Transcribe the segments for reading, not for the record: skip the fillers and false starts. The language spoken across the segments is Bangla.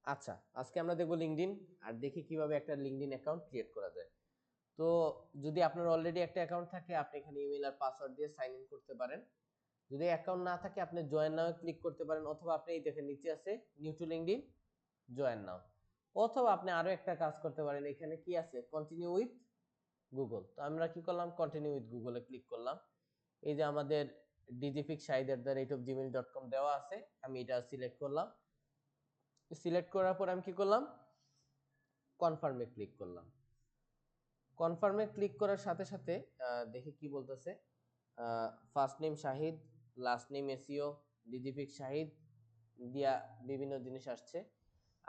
আচ্ছা, আজকে আমরা দেখব লিঙ্কডইন আর দেখি কিভাবে একটা লিঙ্কডইন অ্যাকাউন্ট ক্রিয়েট করা যায়। তো যদি আপনার অলরেডি একটা অ্যাকাউন্ট থাকে আপনি এখানে ইমেল আর পাসওয়ার্ড দিয়ে সাইন ইন করতে পারেন। যদি অ্যাকাউন্ট না থাকে আপনি জয়েন নাও ক্লিক করতে পারেন, অথবা আপনি এই দেখেন নিচে আছে new to LinkedIn, join now. অথবা আপনি আরো একটা কাজ করতে পারেন, এখানে কি আছে কন্টিনিউ উইথ গুগল। তো আমরা কি করলাম, কন্টিনিউ উইথ গুগলে ক্লিক করলাম। এই যে আমাদের digifixshahid@gmail.com দেওয়া আছে, আমি এটা সিলেক্ট করলাম। সিলেক্ট করার পর আমি কি করলাম, কনফার্মে ক্লিক করলাম। কনফার্মে ক্লিক করার সাথে সাথে দেখি কি বলতেছে, first name Shahid, last name এসিও, ডিজিফিক্স শাহিদ দিয়া বিভিন্ন জিনিস আসছে।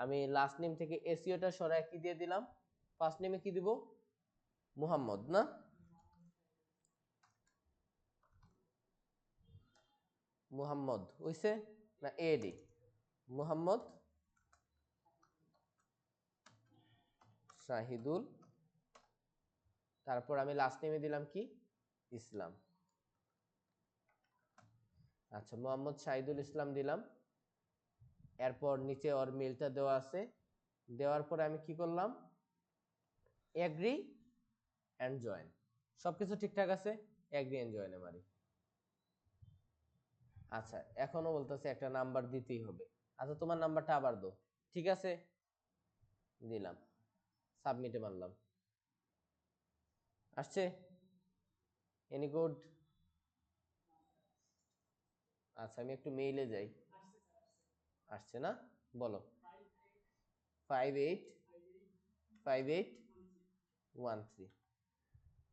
আমি লাস্ট নেম থেকে এসিওটা সরায় কি দিয়ে দিলাম, ফার্স্ট নেমে কি দিব, মুহাম্মদ না, মুহাম্মদ হইছে না এডি, মুহাম্মদ শাহিদুল। তারপর আমি লাস্ট নেমে দিলাম কি, ইসলাম। আচ্ছা, মোহাম্মদ শাহিদুল ইসলাম দিলাম। এরপর নিচে ওর মেলটা দেওয়া আছে, দেওয়ার পরে আমি কি করলাম, এগ্রি অ্যান্ড জয়েন। সবকিছু ঠিকঠাক আছে, এগ্রি অ্যান্ড জয়েনে মারি। আচ্ছা, এখনো বলতেছে একটা নাম্বার দিতেই হবে। আচ্ছা, তোমার নাম্বারটা আবার দাও। ঠিক আছে, দিলাম, সাবমিটে মারলাম। আসছে এনি গুড। আচ্ছা, আমি একটু মেইলে যাই। আসছে না, বলো। 585813।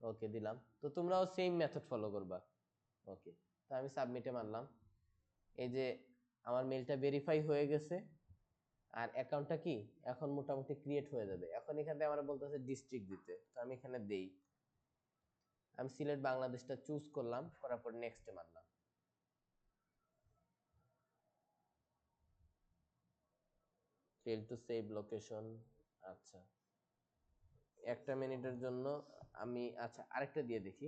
ওকে, দিলাম। তো তোমরাও সেম মেথড ফলো করবা। ওকে, তো আমি সাবমিটে মারলাম। এই যে আমার মেলটা ভেরিফাই হয়ে গেছে, আর অ্যাকাউন্টটা কি এখন মোটামুটি ক্রিয়েট হয়ে যাবে। এখন এখানে আমরা বলতেছে ডিস্ট্রিক্ট দিতে, তো আমি এখানে দেই, আমি সিলেট বাংলাদেশটা চুজ করলাম, করার পর নেক্সটে মারলাম। Fail to save location. আচ্ছা, একটা মিনিটের জন্য আমি, আচ্ছা আরেকটা দিয়ে দেখি।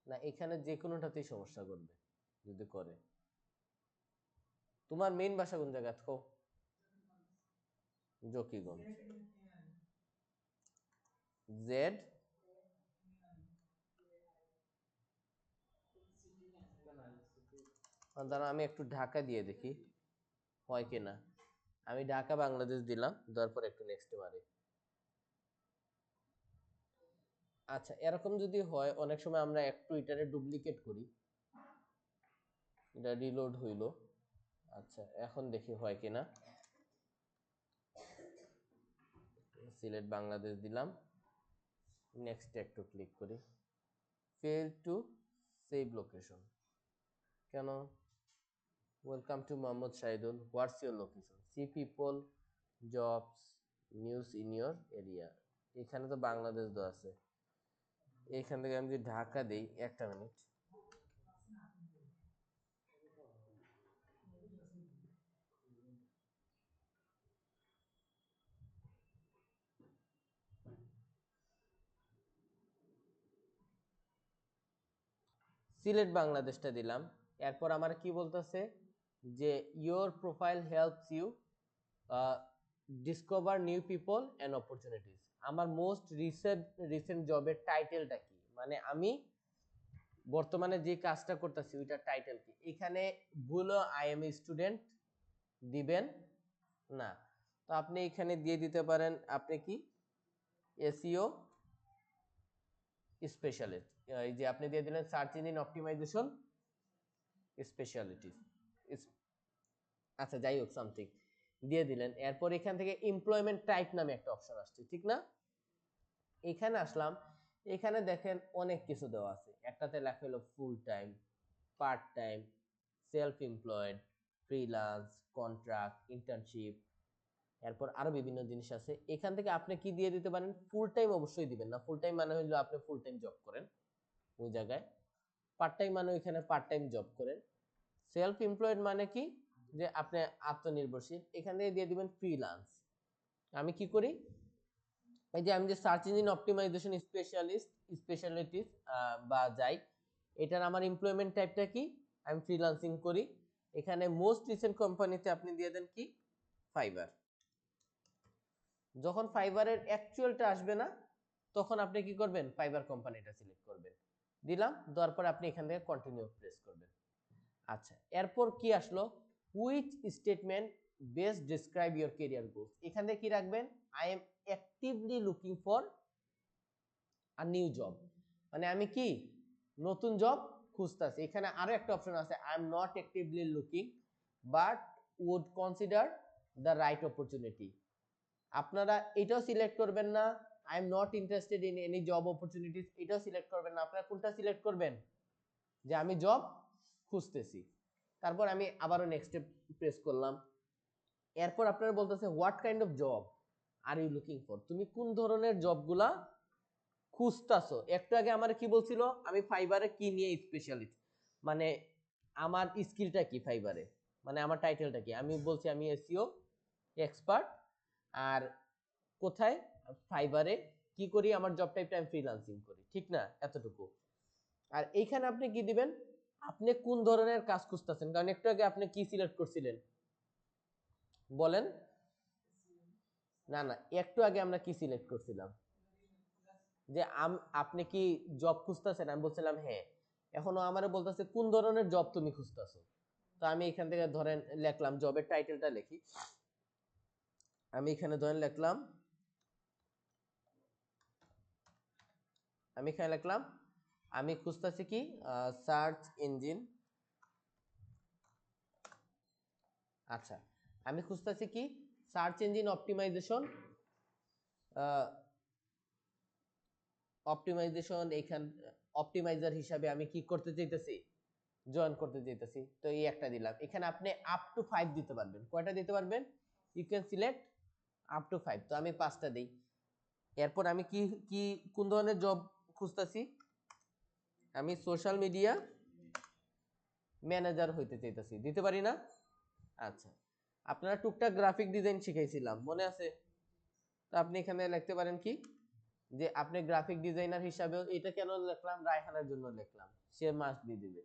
না, এখানে যে কোনোটাতেই সমস্যা করবে যদি করে। তোমার মেইন ভাষা কোন জায়গা থাকো, জকিগঞ্জ। জেড, দাঁড়া আমি একটু ঢাকা দিয়ে দেখি হয় কিনা। আমি ঢাকা বাংলাদেশ দিলাম, দেওয়ার পর একটু নেক্সটে মারি। আচ্ছা, এরকম যদি হয় অনেক সময় আমরা একটু এটারে ডুপ্লিকেট করি, এটা রিলোড হইল। আচ্ছা, এখন দেখি হয় কিনা। সিলেট বাংলাদেশ দিলাম, নেক্সট একটু ক্লিক করি। ফেল টু সেভ লোকেশন কেন, welcome to Mohammad Shahidul, what's your location, C people, jobs, news in your area. এখানে তো বাংলাদেশ দেওয়া আছে, এখান থেকে আমি যদি ঢাকা দিই, একটা মিনিট। সিলেট বাংলাদেশটা দিলাম। এরপর আমার কি বলতেছে যে your profile helps you discover new people and opportunities. আমার মোস্ট রিসেন্ট জবের টাইটেলটা কি, মানে আমি বর্তমানে যে কাজটা করতেছি ওইটার টাইটেল কি। এখানে ভুলও আই এম এ স্টুডেন্ট দিবেন না। তো আপনি এখানে দিয়ে দিতে পারেন আপনি কি এসইও স্পেশালিস্ট। এই যে আপনি দিয়ে দিলেন সার্চ ইঞ্জিন অপটিমাইজেশন স্পেশালিটিস। আচ্ছা, যাই হোক সামথিং দিয়ে দিলেন। এরপর এখান থেকে এমপ্লয়মেন্ট টাইপ নামে একটা অপশন আসছে, ঠিক না। এখানে আসলাম, এখানে দেখেন অনেক কিছু দেওয়া আছে। একটাতে লেখা হলো full time, part time, self employed, freelance, contract, internship. এরপর আরো বিভিন্ন জিনিস আছে। এখান থেকে আপনি কি দিয়ে দিতে পারেন, ফুল টাইম অবশ্যই দিবেন না। ফুল টাইম মানে হলো আপনি ফুল টাইম জব করেন ওই জায়গায়। পার্ট টাইম মানে ওইখানে পার্ট টাইম জব করেন। সেলফ এমপ্লয়েড মানে কি, যে আপনি আত্মনির্ভরশীল। এখান থেকে দিয়ে দিবেন ফ্রিল্যান্স। আমি কি করি, এই যে আমি যে সার্চ ইঞ্জিন অপটিমাইজেশন স্পেশালিটিস বা যাই, এটার আমার এমপ্লয়মেন্ট টাইপটা কি, আমি ফ্রিল্যান্সিং করি। এখানে মোস্ট রিসেন্ট কোম্পানিতে আপনি দিয়ে দেন কি ফাইবার। যখন ফাইবারের অ্যাকচুয়ালটা আসবে না তখন আপনি কি করবেন ফাইবার কোম্পানিটা সিলেক্ট করবেন। দিলাম, দেওয়ার পর আপনি এখান থেকে কন্টিনিউ প্রেস করবেন। আচ্ছা, এরপর কি আসলো, which statement best describe your career goals. এখান থেকে কি রাখবেন, I am actively looking for a new job, মানে আমি কি নতুন জব খুঁজতেছি। এখানে আরো একটা অপশন আছে, I am not actively looking but would consider the right opportunity. আপনারা এটাও সিলেক্ট করবেন না, I am not interested in any job opportunities, এটাও সিলেক্ট করবেন না। আপনারা কোনটা সিলেক্ট করবেন, যে আমি জব খুঁজতেছি। তারপর আমি আবারও নেক্সটে প্রেস করলাম। এরপর আপনারা বলতেছে what kind of job are you looking for, তুমি কোন ধরনের জবগুলা খুঁজতাছো। একটু আগে আমার কি বলছিল, আমি ফাইবারে কি নিয়ে স্পেশালিস্ট, মানে আমার স্কিলটা কি ফাইবারে, মানে আমার টাইটেলটা কি। আমি বলছি আমি এসইও এক্সপার্ট, আর কোথায় ফাইবারে কি করি, আমার জব টাইপটা আমি ফ্রিল্যান্সিং করি, ঠিক না, এতটুকু। আর এইখানে আপনি কি দিবেন, আপনি কোন ধরনের কাজ খুঁজতেছেন, কারণ একটু আগে আপনি কি সিলেক্ট করছিলেন বলেন, না না একটু আগে আমরা কি সিলেক্ট করছিলাম, যে আপনি কি জব খুঁজতেছেন, আমি বলছিলাম হ্যাঁ। এখনো আমারে বলতেছে কোন ধরনের জব তুমি খুঁজতেছো। তো আমি এখান থেকে ধরেন লিখলাম, জবের টাইটেলটা লিখি, আমি এখানে ধরেন লিখলাম, আমি এখানে লিখলাম আমি খুঁজতেছি কি সার্চ ইঞ্জিন, আচ্ছা আমি খুঁজতেছি কি সার্চ ইঞ্জিন অপটিমাইজেশন, অপটিমাইজেশন এইখান অপটিমাইজার হিসাবে আমি কি করতে চাইতেছি, জয়েন করতে চাইতেছি। তো এই একটা দিলাম। এখানে আপনি আপ টু 5 দিতে পারবেন, কয়টা দিতে পারবেন, you can select up to 5। তো আমি 5টা দেই। এরপর আমি কি কি কোন ধরনের জব খুঁজতেছি, আমি সোশ্যাল মিডিয়া ম্যানেজার হইতে চাইতেছি, দিতে পারি না। আচ্ছা, আপনারা টুকটাক গ্রাফিক ডিজাইন শিখাইছিলাম মনে আছে, তো আপনি এখানে লিখতে পারেন কি, যে আপনি গ্রাফিক ডিজাইনার হিসাবেও, এটা কেন লিখলাম, রায়হানের জন্য লিখলাম, সে মাস্ট দিয়ে দিবে।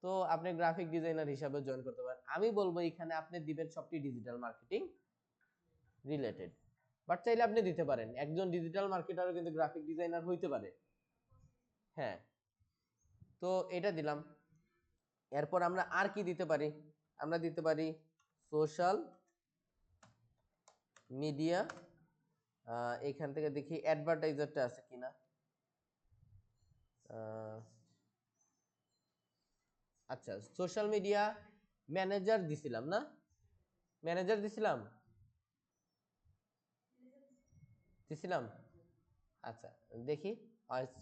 তো আপনি গ্রাফিক ডিজাইনার হিসাবে জয়েন করতে পারেন। আমি বলবো এখানে আপনি দিবেন সবটি ডিজিটাল মার্কেটিং রিলেটেড, বাট চাইলে আপনি দিতে পারেন একজন ডিজিটাল মার্কেটারও কিন্তু গ্রাফিক ডিজাইনার হইতে পারে। হ্যাঁ, তো এটা দিলাম। এরপর আমরা আর কি দিতে পারি, আমরা দিতে পারি সোশ্যাল মিডিয়া, এখান থেকে দেখি অ্যাডভার্টাইজারটা আছে কিনা, আচ্ছা সোশ্যাল মিডিয়া ম্যানেজার দিছিলাম না, ম্যানেজার দিছিলাম দিছিলাম আচ্ছা দেখি,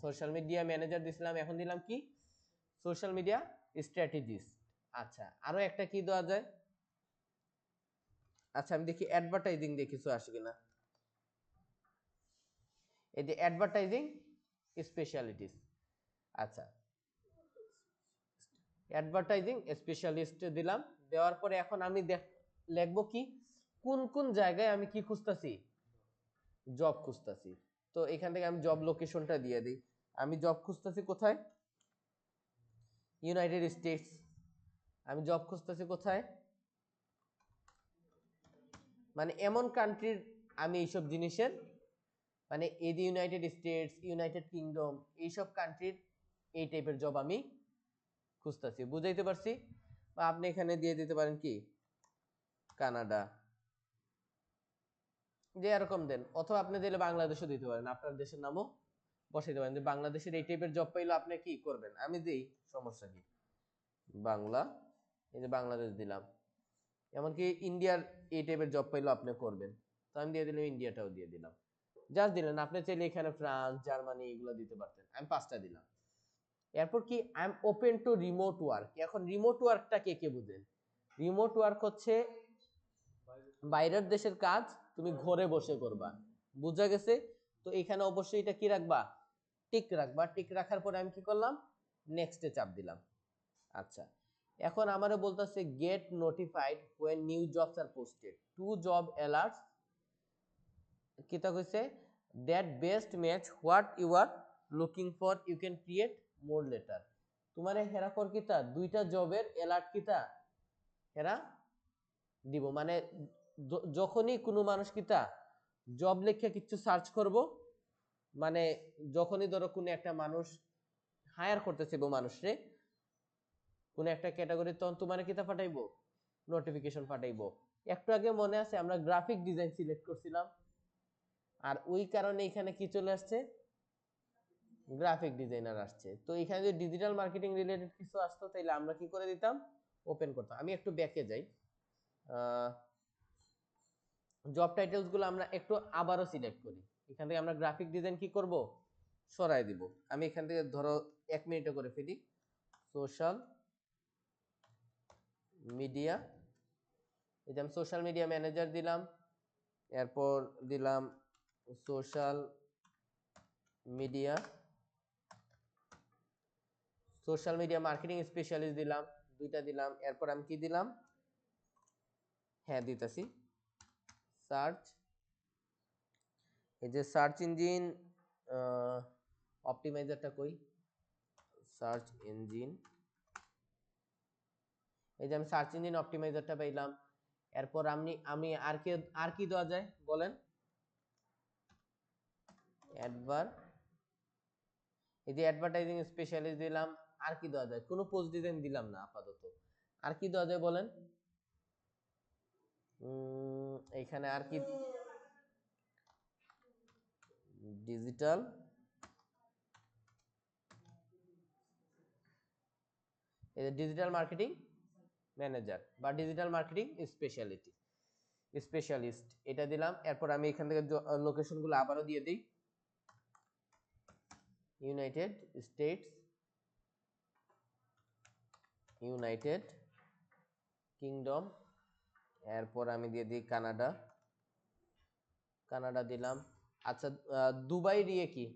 সোশ্যাল মিডিয়া ম্যানেজার দিছিলাম, এখন দিলাম কি সোশ্যাল মিডিয়া স্ট্র্যাটেজিস্ট। আচ্ছা আরো একটা কি দেওয়া যায়, আচ্ছা আমি দেখি অ্যাডভার্টাইজিং দিয়ে কিছু আসে কিনা, এই যে অ্যাডভার্টাইজিং স্পেশালিটিস। আচ্ছা অ্যাডভার্টাইজিং স্পেশালিস্ট দিলাম, দেওয়ার পরে এখন আমি লিখবো কি কোন কোন জায়গায় আমি কি খুঁজতেছি, জব খুঁজতেছি। তো এখান থেকে আমি জব লোকেশনটা দিয়ে দিই, আমি জব খুঁজতেছি কোথায়, ইউনাইটেড স্টেটস। আমি জব খুঁজতেছি কোথায়, মানে এমন কান্ট্রির, আমি এইসব জিনিসের, মানে এই যে ইউনাইটেড স্টেটস, ইউনাইটেড কিংডম, এইসব কান্ট্রির এই টাইপের জব আমি খুঁজতেছি, বুঝাইতে পারছি। বা আপনি এখানে দিয়ে দিতে পারেন কি কানাডা, যে এরকম দেন, অথবা আপনি দিলে বাংলাদেশও দিতে পারেন, আপনার দেশের নামও বসাইতে পারেন, যে বাংলাদেশের এই টাইপের জব পাইলে আপনি কি করবেন, আমি দিই সমস্যা কি বাংলা, এই যে বাংলাদেশ দিলাম। এমনকি ইন্ডিয়ার এই টাইপের জব পাইলেও আপনি করবেন, তো আমি দিয়ে দিলাম ইন্ডিয়াটাও দিয়ে দিলাম। জাস্ট দিলেন, আপনি চাইলে এখানে ফ্রান্স জার্মানি এগুলো দিতে পারতেন, আমি 5টা দিলাম। এরপর কি I am open to remote work. এখন রিমোট ওয়ার্কটা কে কে বুঝেন, রিমোট ওয়ার্ক হচ্ছে বাইরের দেশের কাজ তুমি ঘরে বসে করবা, বুঝা গেছে। তো এখানে অবশ্যই এটা কি রাখবা, টিক রাখবা। টিক রাখার পরে আমি কি করলাম, নেক্সটে চাপ দিলাম। আচ্ছা এখন আমারে বলতেছে get notified when new jobs are posted, to job alerts কিতা কইছে that best match what you are looking for, you can create more later. তোমারে হেরা কর কিতা দুইটা জবের অ্যালার্ট কিতা এরা দিব, মানে যখনই কোনো মানুষ কিতা জব লেখা কিছু সার্চ করব, মানে যখনই ধরো কোনো একটা মানুষ হায়ার করতেছে মানুষরে কোন একটা ক্যাটাগরি, তখন তোমার কিতা পাঠাইবো, নোটিফিকেশন পাঠাইবো। একটু আগে মনে আছে আমরা গ্রাফিক ডিজাইন সিলেক্ট করছিলাম, আর ওই কারণে এখানে কি চলে আসছে, গ্রাফিক ডিজাইনার আসছে। তো এখানে যদি ডিজিটাল মার্কেটিং রিলেটেড কিছু আসতো তাহলে আমরা কি করে দিতাম, ওপেন করতাম। আমি একটু ব্যাকে যাই, জব টাইটেলস গুলো আমরা একটু আবারও সিলেক্ট করি। এখান থেকে আমরা গ্রাফিক ডিজাইন কি করব, সরাই দিব। আমি এখান থেকে ধরো 1 মিনিটে করে ফেলি, সোশ্যাল মিডিয়া, এই যে আমি সোশ্যাল মিডিয়া ম্যানেজার দিলাম, এরপর দিলাম সোশ্যাল মিডিয়া মার্কেটিং স্পেশালিস্ট দিলাম, দুইটা দিলাম। এরপর আমি কি দিলাম, হ্যাঁ দিতেছি সার্চ, এই যে সার্চ ইঞ্জিন অপটিমাইজারটা কই, সার্চ ইঞ্জিন, এই যে আমি সার্চ ইঞ্জিন অপটিমাইজারটা পাইলাম। এরপর আমি আর কি দেওয়া যায় বলেন, এই যে অ্যাডভার্টাইজিং স্পেশালিস্ট দিলাম। আর কি দেওয়া যায়, কোনো পোস্ট ডিজাইন দিলাম না আপাতত। আর কি দেওয়া যায় বলেন, এখানে আর কি, ডিজিটাল মার্কেটিং ম্যানেজার বা ডিজিটাল মার্কেটিং স্পেশালিস্ট এটা দিলাম। এরপর আমি এখান থেকে লোকেশনগুলো আবারও দিয়ে দিই, ইউনাইটেড স্টেটস, ইউনাইটেড কিংডম, এরপর আমি দিয়ে দিই কানাডা দিলাম। আচ্ছা দুবাই দিয়ে কি,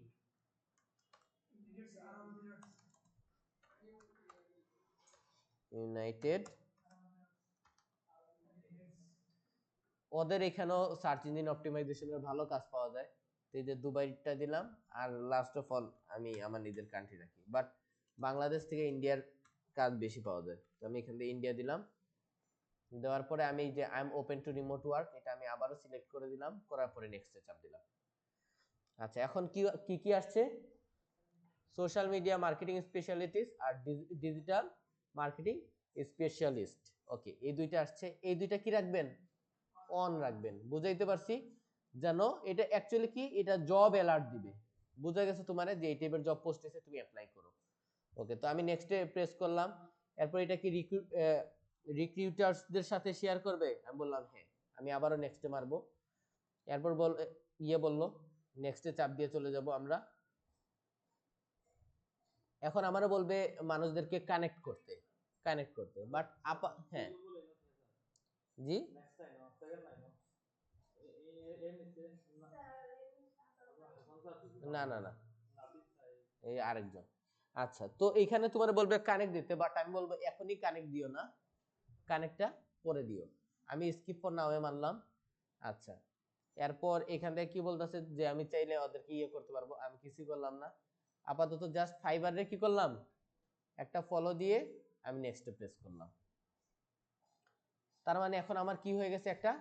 ইউনাইটেড, ওদের এখানেও সার্চ ইঞ্জিন অপটিমাইজেশনের ভালো কাজ পাওয়া যায়। তো এই যে দুবাইটা দিলাম, আর লাস্ট অফ অল আমি আমার নিজের কান্ট্রি রাখি, বাট বাংলাদেশ থেকে ইন্ডিয়ার কাজ বেশি পাওয়া যায়, তো আমি এখান থেকে ইন্ডিয়া দিলাম। দেওয়ার পরে আমি যে I am open to remote work, এটা আমি আবারও সিলেক্ট করে দিলাম, করার পরে নেক্সটে চাপ দিলাম। আচ্ছা এখন কি কি আসছে, সোশ্যাল মিডিয়া মার্কেটিং স্পেশালিস্ট আর ডিজিটাল মার্কেটিং স্পেশালিস্ট, ওকে এই দুইটা আসছে। এই দুইটা কি রাখবেন, অন রাখবেন। বুঝাইতে পারছি, যেন এটা অ্যাকচুয়ালি কি, এটা জব অ্যালার্ট দিবে, বুঝা গেছে তোমার যে এই টাইপের জব পোস্ট এসে তুমি অ্যাপ্লাই করো। ওকে, তো আমি নেক্সটে প্রেস করলাম। এরপর এটা কি রিক্রুটারসদের সাথে শেয়ার করবে, আমি বললাম হ্যাঁ। আমি আবারও নেক্সটে মারবো। এরপর বললো নেক্সটে চাপ দিয়ে চলে যাব আমরা। এখন আমারও বলবে মানুষদেরকে কানেক্ট করতে, বাট হ্যাঁ জি, না এই আরেকজন। আচ্ছা, তো এখানে তোমার বলবে কানেক্ট দিতে, বাট আমি বলবো এখনই কানেক্ট দিও না, কানেক্টটা পরে দিও। আমি স্কিপ ফর নাও এ মানলাম। আচ্ছা, এরপর এখান থেকে কি বলতেছে যে আমি চাইলে ওদেরকে ইয়ে করতে পারবো, আমি কিছু করলাম না আপাতত, জাস্ট ফাইবারে কি করলাম, একটা ফলো দিয়ে আমি নেক্সটে প্রেস করলাম। তার মানে এখন আমার কি হয়ে গেছে, একটা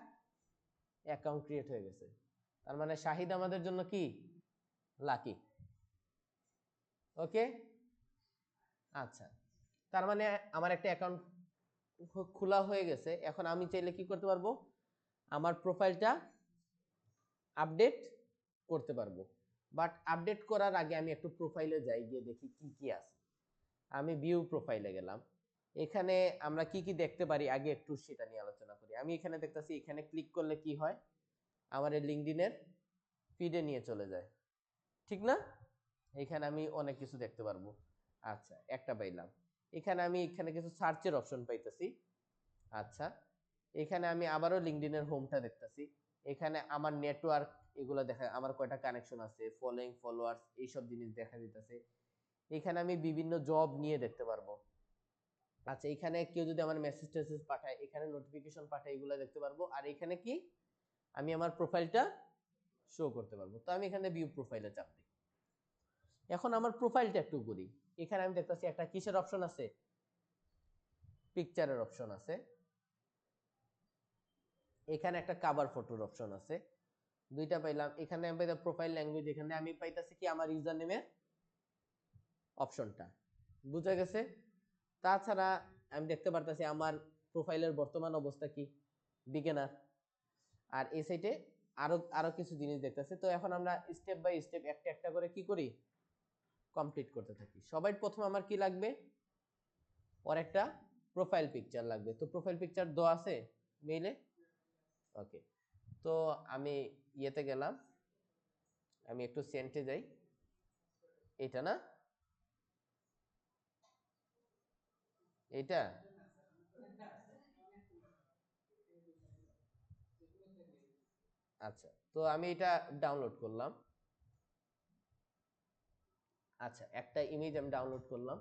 অ্যাকাউন্ট ক্রিয়েট হয়ে গেছে। তার মানে শাহিদ আমাদের জন্য কি লাকি। ওকে, আচ্ছা, তার মানে আমার একটা অ্যাকাউন্ট খোলা হয়ে গেছে। এখন আমি চাইলে কি করতে পারবো, আমার প্রোফাইলটা আপডেট করতে পারবো। বাট আপডেট করার আগে আমি একটু প্রোফাইলে যাই, গিয়ে দেখি কি কি আছে। আমি ভিউ প্রোফাইলে গেলাম, এখানে আমরা কি কি দেখতে পারি আগে একটু সেটা নিয়ে আলোচনা করি। আমি এখানে দেখতেছি, এখানে ক্লিক করলে কি হয়, আমার এই লিঙ্কডইনের ফিডে নিয়ে চলে যায়, ঠিক না? এখানে আমি অনেক কিছু দেখতে পারবো। আচ্ছা, একটা পাইলাম। এখানে কিছু সার্চের অপশন পাইতেছি। আচ্ছা, এখানে আমি আবারও লিঙ্কডইনের হোমটা দেখতেছি। এখানে আমার নেটওয়ার্ক এগুলো দেখা, আমার কয়টা কানেকশন আছে, ফলোইং, ফলোয়ার্স, এইসব জিনিস দেখা দিতেছে। এখানে আমি বিভিন্ন জব নিয়ে দেখতে পারবো। আচ্ছা, এখানে কেউ যদি আমার মেসেজ টেসেজ পাঠায়, এখানে নোটিফিকেশন পাঠায়, এগুলো দেখতে পারবো। আর এখানে কি, আমি আমার প্রোফাইলটা শো করতে পারবো। তো আমি এখানে ভিউ প্রোফাইলে চাপ দিই। এখন আমার প্রোফাইলটা একটু করি। এখানে আমি দেখতেছি একটা কিসের অপশন আছে, পিকচারের অপশন আছে। এখানে একটা কভার ফটোর অপশন আছে, দুইটা পাইলাম। এখানে আমি পাইলাম প্রোফাইল ল্যাঙ্গুয়েজ, এখানে আমি পাইতাছি কি আমার ইউজার নেমের অপশনটা। বুঝা গেছে? তাছাড়া আমি দেখতে পারতাছি আমার প্রোফাইলের বর্তমান অবস্থা কি, বিগিনার। আর এই সাইটে আরো আরো কিছু জিনিস দেখতেছে। তো এখন আমরা স্টেপ বাই স্টেপ একটা একটা করে কি করি, কমপ্লিট করতে থাকি। সবাই প্রথম আমার কি লাগবে, ওর একটা প্রোফাইল পিকচার লাগবে। তো প্রোফাইল পিকচার দেওয়া আছে মেইলে, ওকে। তো আমি ইয়েতে গেলাম, আমি একটু সেন্টে যাই, এটা না, এটা আচ্ছা। তো আমি এটা ডাউনলোড করলাম। আচ্ছা, একটা ইমেজ আমি ডাউনলোড করলাম।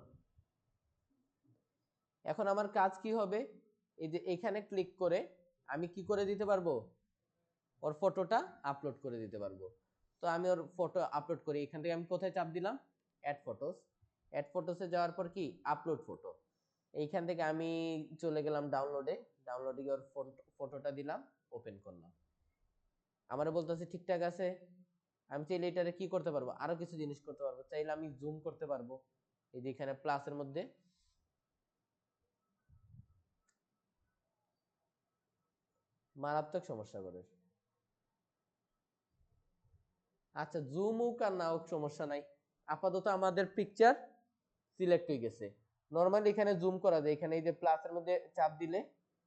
এখন আমার কাজ কি হবে, এই যে এখানে ক্লিক করে আমি কি করে দিতে পারবো, ওর ফটোটা আপলোড করে দিতে পারবো। তো আমি ওর ফটো আপলোড করি। এখান থেকে আমি কোথায় চাপ দিলাম, অ্যাড ফটোস। অ্যাড ফটোসে যাওয়ার পর কি আপলোড ফটো, এইখান থেকে আমি চলে গেলাম ডাউনলোডে। ডাউনলোডে গিয়ে ওর ফটোটা দিলাম, ওপেন করলাম। আমারে বলতেছে ঠিকঠাক আছে। আমি চাইলে এটারে কি করতে পারবো, আরো কিছু জিনিস করতে পারবো। চাইলে আমি জুম করতে পারবো, এই যে এখানে প্লাসের মধ্যে। মারাত্মক সমস্যা করে। আচ্ছা, জুম হোক আর না হোক সমস্যা নাই, আপাতত আমাদের পিকচার সিলেক্ট হয়ে গেছে। নরমালি এখানে জুম করা যায়, এখানে এই যে প্লাসের মধ্যে চাপ দিলে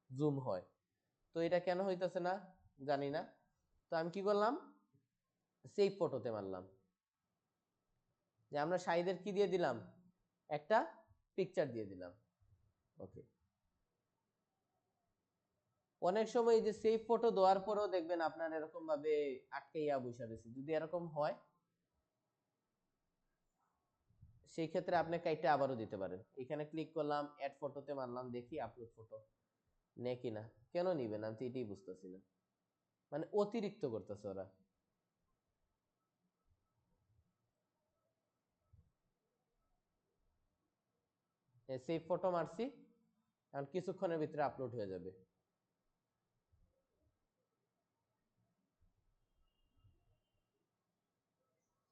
জুম হয়। তো এটা কেন হইতাছে না জানি না। তো আমি কি করলাম, সেভ ফটোতে মারলাম, যে আমরা শাহিদের কি দিয়ে দিলাম, একটা পিকচার দিয়ে দিলাম। ওকে। অনেক সময় এই যে সেভ ফটো দেওয়ার পরেও দেখবেন আপনার এরকম ভাবে আটকাইয়া বসে রয়েছে। যদি এরকম হয় সেই ক্ষেত্রে আপনি কাইটা আবারও দিতে পারেন। এখানে ক্লিক করলাম, অ্যাড ফটোতে মারলাম, দেখি আপলোড ফটো নে কিনা। কেন নিবে না, আমি তো এটাই বুঝতেছি না। মানে অতিরিক্ত করতেছে ওরা। সেভ ফটো মারছি, এখন কিছুক্ষণের ভিতরে আপলোড হয়ে যাবে।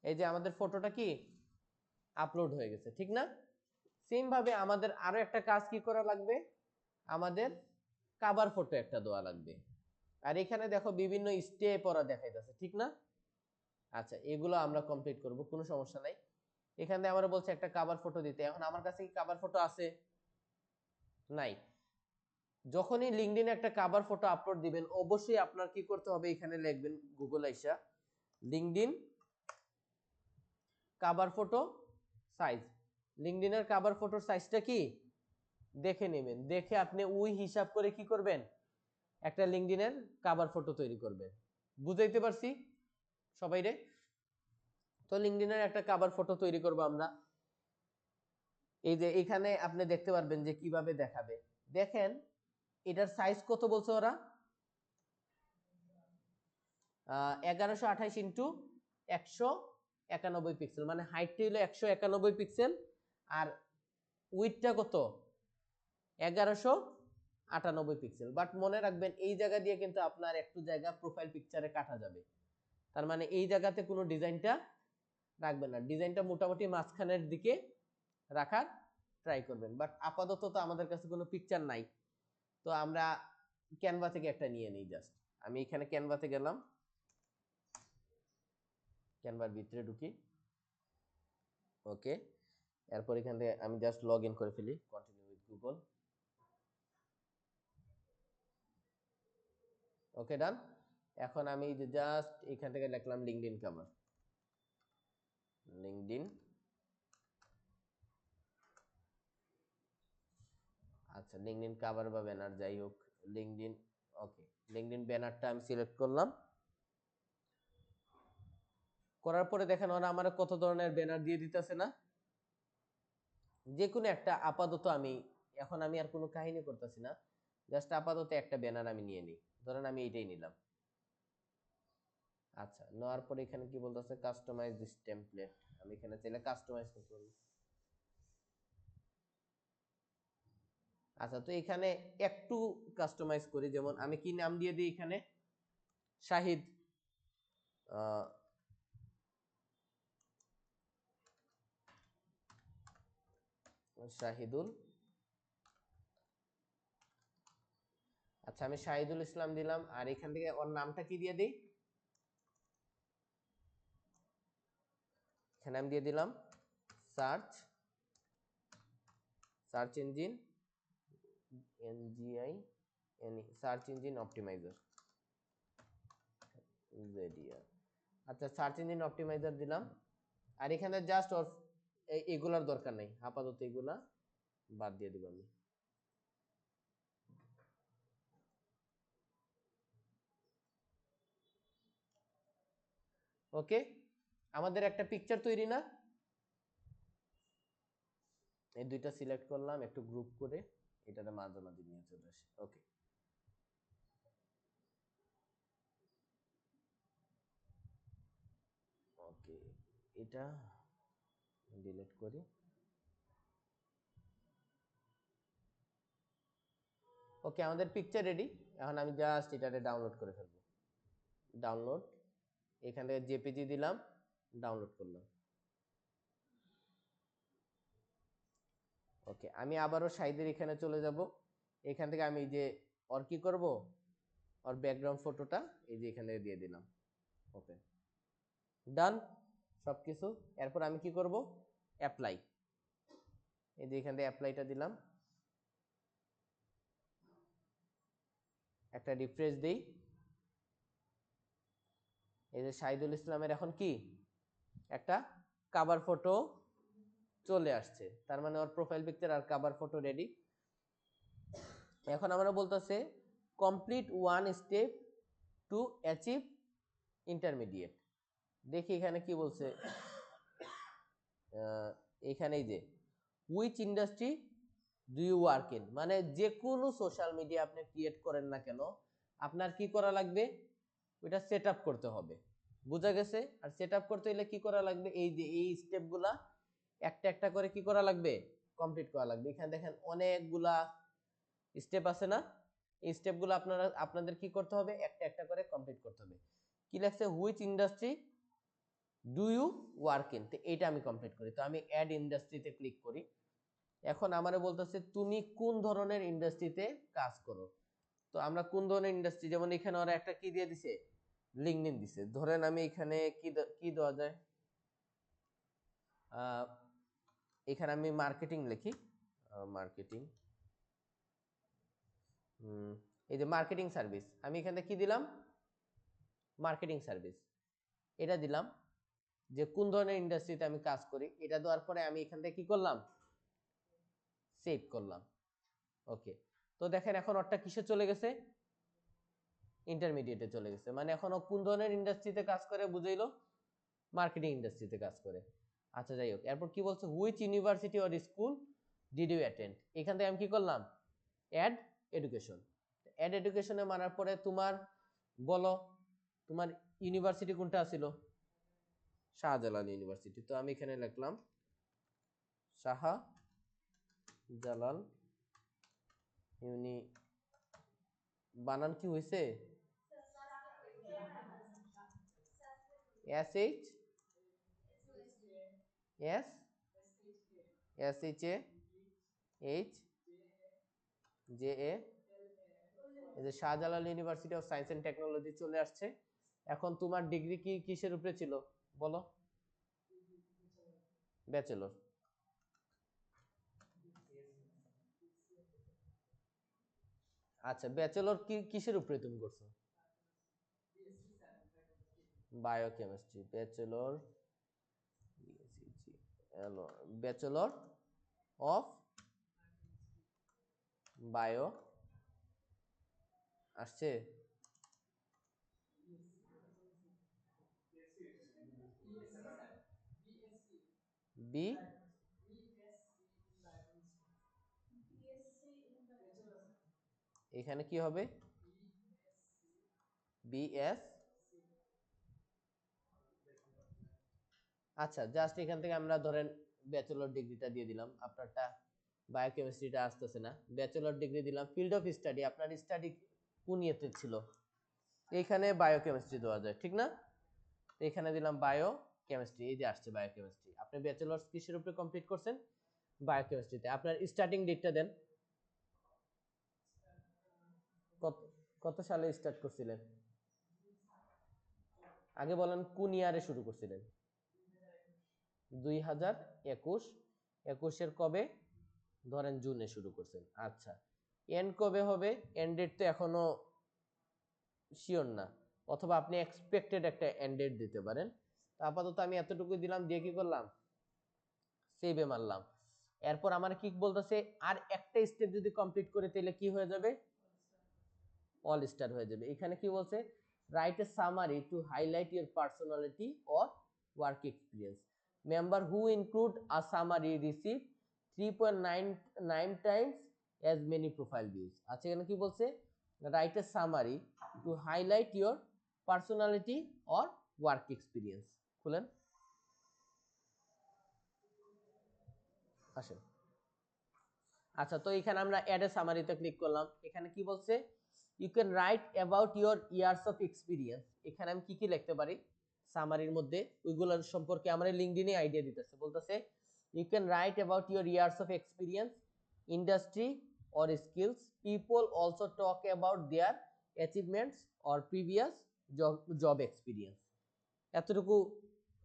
এই যে আমাদের ফটোটা কি আপলোড হয়ে গেছে, ঠিক না? সেম ভাবে আমাদের আরো একটা কাজ কি করা লাগবে, আমাদের কভার ফটো একটা দেওয়া লাগবে। আর এখানে দেখো বিভিন্ন স্টেপ ওরা দেখাইতেছে, ঠিক না? আচ্ছা, এগুলো আমরা কমপ্লিট করব, কোনো সমস্যা নাই। এখানে আমরা বলছে একটা কভার ফটো দিতে। এখন আমার কাছে কি কভার ফটো আছে? নাই। যখনই লিঙ্কডইনে একটা কভার ফটো আপলোড দিবেন, অবশ্যই আপনার কি করতে হবে, এখানে লিখবেন গুগল আইসা লিঙ্কডইন কভার ফটো সাইজ। লিঙ্কডইনের কভার ফটোর সাইজটা কি দেখে নেবেন, দেখে আপনি ওই হিসাব করে কি করবেন, একটা লিঙ্কডইনের কভার ফটো তৈরি করবেন। বুঝাইতে পারছি সবাই রে? তো লিঙ্কডইনের একটা কভার ফটো তৈরি করব আমরা। এই যে এখানে আপনি দেখতে পারবেন যে কিভাবে দেখাবে। দেখেন এটার সাইজ কত বলছে ওরা, 1128 ইন্টু 191 পিক্সেল, মানে হাইটটা হলো 191 পিক্সেল, আর উইডথটা কত, 1198 পিক্সেল। বাট মনে রাখবেন এই জায়গা দিয়ে কিন্তু আপনার একটু জায়গা প্রোফাইল পিকচারে কাটা যাবে। তার মানে এই জায়গাতে কোনো ডিজাইনটা রাখবেন না, ডিজাইনটা মোটামুটি মাঝখানের দিকে রাখার ট্রাই করবেন। বাট আপাতত তো আমাদের কাছে কোনো পিকচার নাই, তো আমরা ক্যানভা থেকে একটা নিয়ে নিই জাস্ট। আমি এখানে ক্যানভাতে গেলাম, ক্যানভার ভিতরে ঢুকি, ওকে। এরপর এখান থেকে আমি জাস্ট লগ ইন করে ফেলি, কন্টিনিউ উইথ গুগল, ওকে ডান। এখন আমি যে জাস্ট এখান থেকে লিখলাম লিঙ্কডইন কভার, লিঙ্কডইন, আচ্ছা লিঙ্কডইন কভার বা ব্যানার যাই হোক, লিঙ্কডইন, ওকে। লিঙ্কডইন ব্যানারটা আমি সিলেক্ট করলাম। করার পরে দেখেন ওরা আমার কত ধরনের ব্যানার দিয়ে দিতেছে না, যে কোনো একটা আপাতত আমি, এখন আমি আর কোনো কাহিনী করতেছি না, জাস্ট আপাতত একটা ব্যানার আমি নিয়ে নিই। ধরেন আমি এইটাই নিলাম। আচ্ছা, নেওয়ার পরে এখানে কি বলতেছে, কাস্টমাইজ দিস টেমপ্লেট। আমি এখানে চাইলে কাস্টমাইজ করতে পারবো। আচ্ছা, তো এখানে একটু কাস্টমাইজ করি, যেমন আমি কি নাম দিয়ে দিই এখানে, শাহিদ, আহ, শাহিদুল, আচ্ছা আমি শাহিদুল ইসলাম দিলাম, আর এখান থেকে ওর নামটা কি দিয়ে দিই, এখানে আমি দিয়ে দিলাম সার্চ, সার্চ ইঞ্জিন, এনজিআই, সার্চ ইঞ্জিন অপটিমাইজার, জেডিআর। আচ্ছা, সার্চ ইঞ্জিন অপটিমাইজার দিলাম, আর এখানে জাস্ট ওর এগুলার দরকার নেই আপাতত, এগুলা বাদ দিয়ে দিব আমি। ওকে, আমাদের একটা পিকচার তৈরি না, এই দুইটা সিলেক্ট করলাম একটু গ্রুপ করে, এটাতে মাঝামাঝি নিয়ে চলে আসে। ওকে, ওকে, এটা ডিলিট করি। ওকে, আমাদের পিকচার রেডি। এখন আমি জাস্ট এটাতে ডাউনলোড করে ফেলবো। ডাউনলোড, এখান থেকে জেপিজি দিলাম, ডাউনলোড করলাম। ওকে, আমি আবারও সাইদের এখানে চলে যাব, এখান থেকে আমি যে ওর কি করব, ওর ব্যাকগ্রাউন্ড ফটোটা এই যে এখানে দিয়ে দিলাম। ওকে, ডান সবকিছু। এরপর আমি কি করব, অ্যাপ্লাই, এই যে এখান থেকে অ্যাপ্লাইটা দিলাম, একটা রিফ্রেশ দেই। এই যে শাহিদুল ইসলামের এখন কি একটা কভার ফটো চলে আসছে, তার মানে ওর প্রোফাইল পিকচার আর কভার ফটো রেডি। এখন আমরা বলতেছে complete one step to achieve intermediate. দেখি এখানে কি বলছে, এখানেই যে which industry do you work in, মানে যে কোনো সোশ্যাল মিডিয়া আপনি ক্রিয়েট করেন না কেন, আপনার কি করা লাগবে, ওইটা সেট আপ করতে হবে। বোঝা গেছে? আর সেট আপ করতে হলে কি করা লাগবে, এই যে এই স্টেপগুলা একটা একটা করে কি করা লাগবে, কমপ্লিট করা লাগবে। এখানে দেখেন অনেকগুলা স্টেপ আছে না, এই স্টেপগুলো আপনাদের কি করতে হবে, একটা একটা করে কমপ্লিট করতে হবে। কি লাগছে, which industry do you work in, তো এইটা আমি কমপ্লিট করি। তো আমি অ্যাড ইন্ডাস্ট্রিতে ক্লিক করি। এখন আমারে বলতেছে তুমি কোন ধরনের ইন্ডাস্ট্রিতে কাজ করো। তো আমরা কোন ধরনের ইন্ডাস্ট্রি, যেমন এখানে ওরা একটা কি দিয়ে দিছে, লিঙ্কডইন দিছে। ধরেন আমি এখানে কি দেওয়া যায়, এখানে আমি মার্কেটিং লিখি, মার্কেটিং, এই যে মার্কেটিং সার্ভিস, আমি এখানে কি দিলাম, মার্কেটিং সার্ভিস, এটা দিলাম। যে কোন ধরনের ইন্ডাস্ট্রিতে আমি কাজ করি, এটা দেওয়ার পরে আমি এখান থেকে কি করলাম, সেভ করলাম। ওকে, তো দেখেন এখন ওরটা কিসে চলে গেছে, ইন্টারমিডিয়েটে চলে গেছে, মানে এখন ও কোন ধরনের ইন্ডাস্ট্রিতে কাজ করে বুঝাইলো, মার্কেটিং ইন্ডাস্ট্রিতে কাজ করে। আচ্ছা যাই হোক, এরপর কি বলছে, which university or school did you attend, এখান থেকে আমি কি করলাম, অ্যাড এডুকেশন। অ্যাড এডুকেশনে মারার পরে তোমার বলো, তোমার ইউনিভার্সিটি কোনটা ছিল, শাহজালাল ইউনিভার্সিটি। তো আমি এখানে লিখলাম শাহজালাল ইউনি, বানান কি হয়েছে, S H, S, S H A H J A, এই যে Shahjalal university of science and technology চলে আসছে। এখন তোমার ডিগ্রি কি কিসের উপরে ছিল বলো, ব্যাচেলর। আচ্ছা, ব্যাচেলর কি কিসের উপরে তুমি করছো, biochemistry, bachelor, bachelor of bio আসছে, বি, এখানে কি হবে, বিএস। আচ্ছা, জাস্ট এখান থেকে আমরা ধরেন ব্যাচেলর ডিগ্রিটা দিয়ে দিলাম, আপনারটা বায়োকেমিস্ট্রিটা আসতেছে না। ব্যাচেলর ডিগ্রি দিলাম। ফিল্ড অফ স্টাডি, আপনার স্টাডি কোন ইয়েতে ছিল, এইখানে বায়োকেমিস্ট্রি দেওয়া যায়, ঠিক না? এখানে দিলাম বায়োকেমিস্ট্রি, এই যে আসছে বায়োকেমিস্ট্রি। আপনি ব্যাচেলর কিসের উপরে কমপ্লিট করছেন? বায়োকেমিস্ট্রিতে। আপনার স্টার্টিং ডেটটা দেন, কত কত সালে স্টার্ট করছিলেন? আগে বলেন কোন ইয়ারে শুরু করছিলেন? 2021। 21-এর কবে? ধরেন জুনে শুরু করছেন। আচ্ছা, এন্ড কবে হবে? এন্ড ডেট তো এখনো শিওর না, অথবা আপনি এক্সপেক্টেড একটা এন্ড ডেট দিতে পারেন। আপাতত আমি এতটুকু দিলাম, দিয়ে কি করলাম? সেভে মারলাম। এরপর আমার কি বলতেছে, আর একটা স্টেপ যদি কমপ্লিট করে তাহলে কি হয়ে যাবে? অল স্টার হয়ে যাবে। এখানে কি বলছে? Write a summary to highlight your personality or work experience. Member who include a summary receive 3.9 Times as many profile views. আচ্ছা, এখানে কি বলছে? Write a summary to highlight your personality or work experience. খুলেন, আসেন। আচ্ছা, তো এখানে আমরা অ্যাড এ সামারিতে ক্লিক করলাম। এখানে কি বলছে? You can write about your years of experience. এখানে আমি কি কি লিখতে পারি সামারির মধ্যে? ওইগুলোর সম্পর্কে আমার লিঙ্কডইনে আইডিয়া দিতেছে, বলতেছে you can write about your years of experience, industry or skills. People also talk about their achievements or previous job experience. এতটুকু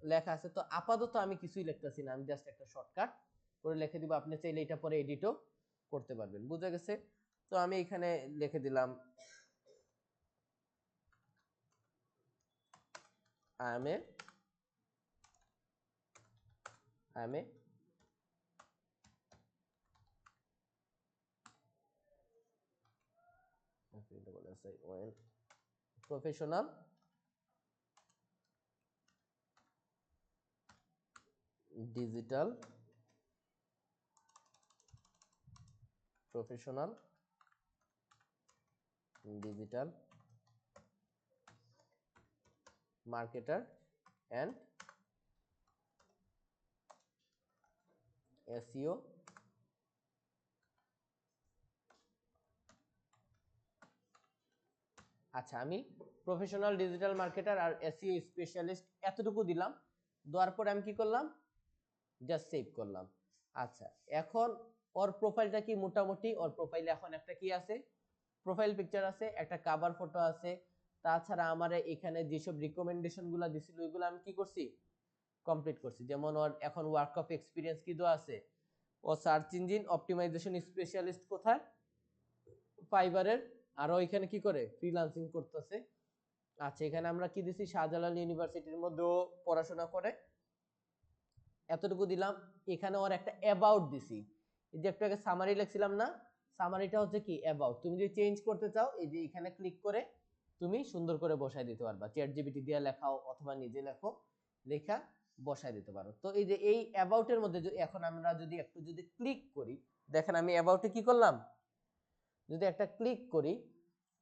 লেখা আছে। তো আপাতত আমি কিছুই লিখতেছি না, আমি জাস্ট একটা শর্টকাট করে লিখে দিব। আপনি চাইলে এটা পরে এডিটও করতে পারবেন। বুঝা গেছে? তো আমি এখানে লিখে দিলাম I am a professional digital marketer and SEO আচ্ছা, আমি প্রফেশনাল ডিজিটাল মার্কেটার আর এসইও স্পেশালিস্ট এতটুকু দিলাম। দেওয়ার পরে আমি কি করলাম? জাস্ট সেভ করলাম। আচ্ছা, এখন ওর প্রোফাইলটা কি? মোটামুটি ওর প্রোফাইলে এখন একটা কি আছে? প্রোফাইল পিকচার আছে, একটা কভার ফটো আছে। তাছাড়া আমার এখানে যেসব রিকমেন্ডেশন গুলো দিছিল ওইগুলো আমি কি করছি? কমপ্লিট করছি। যেমন ওর এখন ওয়ার্ক অফ এক্সপিরিয়েন্স কি দেওয়া আছে? ও সার্চ ইঞ্জিন অপটিমাইজেশন স্পেশালিস্ট কোথায়? ফাইবারের। আর এখানে কি করে? ফ্রিল্যান্সিং করতেছে। আচ্ছা, এখানে আমরা কি দিছি? শাহজালাল ইউনিভার্সিটির মধ্যেও পড়াশোনা করে, এতটুকু দিলাম। এখানে ওর একটা অ্যাবাউট দিছি। এই যে একটু আগে সামারি লিখছিলাম না, সামারিটা হচ্ছে কি? অ্যাবাউট। তুমি যদি চেঞ্জ করতে চাও, এই যে এখানে ক্লিক করে তুমি সুন্দর করে বসায় দিতে পারবা। চ্যাট জিপিটি দিয়ে লেখাও অথবা নিজে লেখো, লেখা বসায় দিতে পারো। তো এই যে এই অ্যাবাউটের মধ্যে এখন আমরা যদি একটু যদি ক্লিক করি, দেখেন আমি অ্যাবাউটে কি করলাম? যদি একটা ক্লিক করি,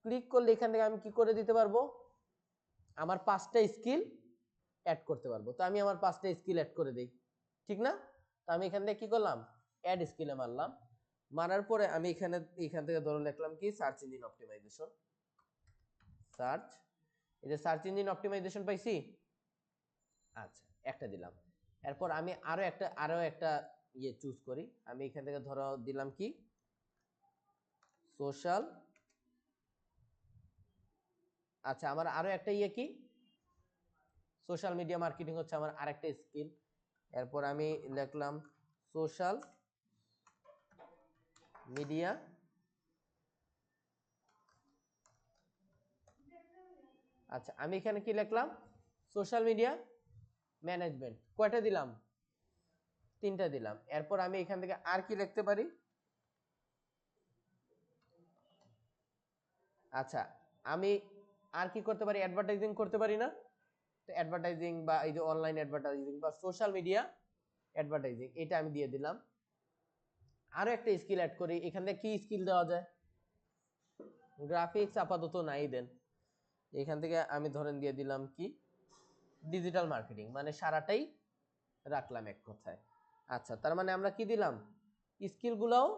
ক্লিক করলে এখান থেকে আমি কি করে দিতে পারবো? আমার 5টা স্কিল অ্যাড করতে পারবো। তো আমি আমার 5টা স্কিল অ্যাড করে দেই, ঠিক না? তো আমি এখান থেকে কি করলাম? অ্যাড স্কিলে মারলাম। মারার পরে আমি এখান থেকে ধরে লিখলাম কি? Search engine optimisation. সার্চ, এই যে সার্চ ইঞ্জিন অপটিমাইজেশন পাইছি। আচ্ছা, একটা দিলাম। এরপর আমি আরো একটা ইয়ে চুজ করি। আমি এখান থেকে ধরো দিলাম কি? সোশ্যাল। আচ্ছা, আমার আরো একটা ইয়ে কি? সোশ্যাল মিডিয়া মার্কেটিং হচ্ছে আমার আরেকটা স্কিল। এরপর আমি লিখলাম সোশ্যাল মিডিয়া আচ্ছা, আমি এখানে কি লিখলাম? Social media management. কয়টা দিলাম? 3টা দিলাম। এরপর আমি এখান থেকে আর কি লিখতে পারি? আচ্ছা, আমি আর কি করতে পারি? অ্যাডভার্টাইজিং করতে পারি না? তো অ্যাডভার্টাইজিং বা এই যে অনলাইন অ্যাডভার্টাইজিং বা সোশ্যাল মিডিয়া অ্যাডভার্টাইজিং, এটা আমি দিয়ে দিলাম। আরো একটা স্কিল অ্যাড করি। এখান থেকে কি স্কিল দেওয়া যায়? গ্রাফিক্স আপাতত নাই দেন। এখান থেকে আমি ধরেন দিয়ে দিলাম কি? ডিজিটাল মার্কেটিং, মানে সারাটাই রাখলাম এক কথায়। আচ্ছা, তার মানে আমরা কি দিলাম? স্কিলগুলোও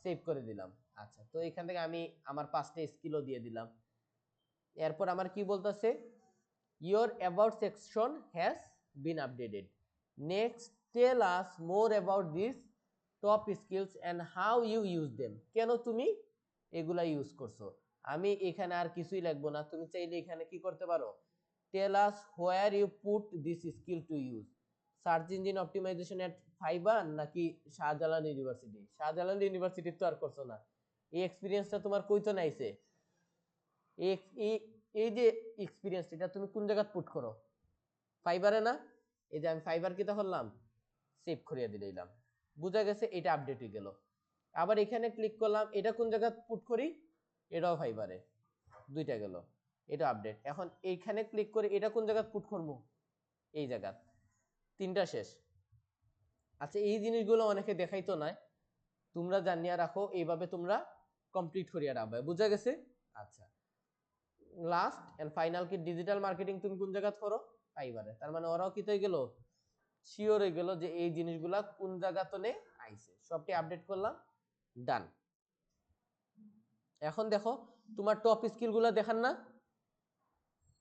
সেভ করে দিলাম। আচ্ছা, তো এখান থেকে আমি আমার 5টা স্কিলও দিয়ে দিলাম। এরপর আমার কি বলতেছে, your about section has been updated, next tell us more about these top skills and how you use them। কেন তুমি এগুলা ইউজ করছো। আমি এখানে আর কিছুই লিখবো না, তুমি চাইলে এখানে কি করতে পারো, tell us where you put this skill to use, search engine optimization at Fiverr নাকি শাহজালাল ইউনিভার্সিটি। শাহজালাল ইউনিভার্সিটি তো আর করছো না, এই এক্সপিরিয়েন্সটা তোমার কইতো নাইছে। এই এই যে এক্সপিরিয়েন্স এটা তুমি কোন জায়গায় পুট করো, ফাইবারে না। এই যে আমি ফাইবার কি তা করলাম, সেভ করিয়ে দিলাম, বুঝা গেছে, এটা আপডেট হয়ে গেল। আবার এখানে ক্লিক করলাম, এটা কোন জায়গায় পুট করি, এটাও ফাইবারে, দুইটা গেল, এটা আপডেট। এখন এইখানে ক্লিক করে এটা কোন জায়গায় পুট করবো, এই জায়গা, তিনটা শেষ। আচ্ছা, এই জিনিসগুলো অনেকে দেখাইতো না, তোমরা জানিয়ে রাখো, এইভাবে তোমরা কমপ্লিট করিয়া রাখবে, বুঝা গেছে। আচ্ছা, লাস্ট এন্ড ফাইনাল কি ডিজিটাল মার্কেটিং তুমি কোন জায়গায় করো, ফাইবারে। তার মানে ওরাও কি হয়ে গেল, শিওর হয়ে গেল যে এই জিনিসগুলা কোন জায়গাতে আইছে, সবটি আপডেট করলাম, ডান। এখন দেখো তোমার টপ স্কিলগুলো দেখান না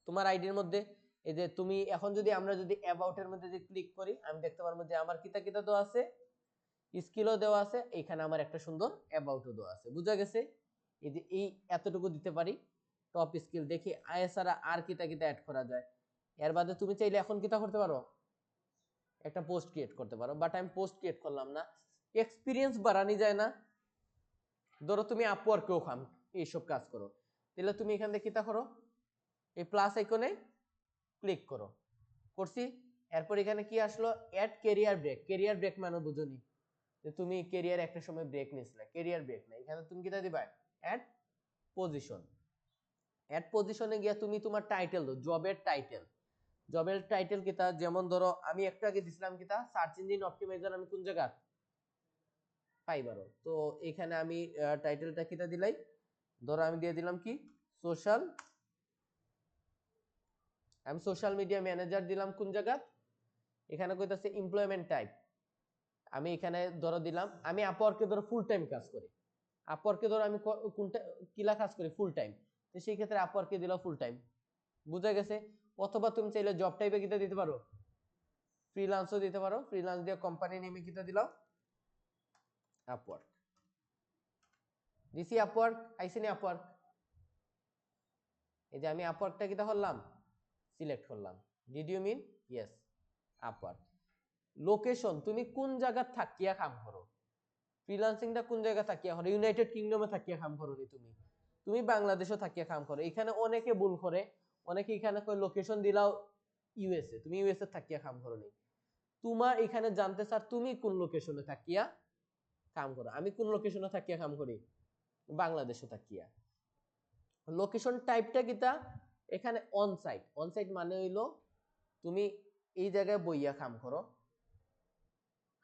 তোমার আইডির মধ্যে। এই যে তুমি এখন যদি আমরা যদি অ্যাবাউট এর মধ্যে যে ক্লিক করি, আমি দেখতে পারবো যে আমার কিতা কিতা দেওয়া আছে, স্কিলও দেওয়া আছে, এখানে আমার একটা সুন্দর অ্যাবাউটও দেওয়া আছে, বুঝা গেছে। এই যে এই এতটুকু দিতে পারি টপ স্কিল। দেখি আইএসআর আর কিতা কিতা অ্যাড করা যায়। এর বাদে তুমি চাইলে এখন কিতা করতে পারো, একটা পোস্ট ক্রিয়েট করতে পারো, বাট আমি পোস্ট ক্রিয়েট করলাম না, এক্সপিরিয়েন্স বাড়ানি যায় না। ধরো তুমি আপওয়ার্কেও খাম এইসব কাজ করো, তাহলে তুমি এখান থেকে কিতা করো, এই প্লাস আইকনে ক্লিক করো, করছি। এরপর এখানে কি আসলো, add career break. Career break মানে বুঝনি যে তুমি ক্যারিয়ার একটা সময় ব্রেক নিছিলে, ক্যারিয়ার ব্রেক না, এখানে তুমি কিতা দিবা, অ্যাড পজিশন। অ্যাড পজিশনে গিয়া তুমি তোমার টাইটেল দাও, জবের টাইটেল। জবের টাইটেল কিতা, যেমন ধরো আমি একটু আগে দিছিলাম কিতা, সার্চ ইঞ্জিন অপটিমাইজার, আমি কোন জায়গা, ফাইবারও। তো এখানে আমি টাইটেলটা কিতা দিলাই, ধরো আমি দিয়ে দিলাম কি সোশ্যাল, আমি সোশ্যাল মিডিয়া ম্যানেজার দিলাম কোন জায়গা, এখানে কইতাছে এমপ্লয়মেন্ট টাইপ, আমি এখানে ধরো দিলাম আমি আপওয়ার্কে ধরো ফুল টাইম কাজ করি, আপওয়ার্কে ধরো আমি কোনটা কিলা কাজ করি, ফুল টাইম, তো সেই ক্ষেত্রে আপওয়ার্কে দিলাম ফুল টাইম, বুঝা গেছে। অথবা তুমি চাইলে জব টাইপে কিতা দিতে পারো, ফ্রিল্যান্সও দিতে পারো, ফ্রিল্যান্স দিয়ে কোম্পানি নেমে কিতা দিলাম, আপওয়ার্ক দিছি, আপওয়ার্ক আইসিনি, আপওয়ার্ক। এই যে আমি আপওয়ার্কটা কিতা করলাম, সিলেক্ট করলাম, did you mean, yes, Upwork. Location তুমি কোন জায়গা থাকিয়া কাম করো, ফ্রিল্যান্সিংটা কোন জায়গা থাকিয়া করো, ইউনাইটেড কিংডমে থাকিয়া কাম করো নি তুমি, তুমি বাংলাদেশে থাকিয়া কাম করো। এখানে অনেকে ভুল করে, অনেকে এখানে কয় লোকেশন দিলাও ইউএসএ, তুমি ইউএসএ থাকিয়া কাম করো নি। তোমার এখানে জানতে স্যার তুমি কোন লোকেশনে থাকিয়া কাম করো, আমি কোন লোকেশনে থাকিয়া কাম করি, বাংলাদেশে থাকিয়া। লোকেশন টাইপটা কিতা, এখানে অন সাইট, অন সাইট মানে হইলো তুমি এই জায়গায় বইয়া কাম করো।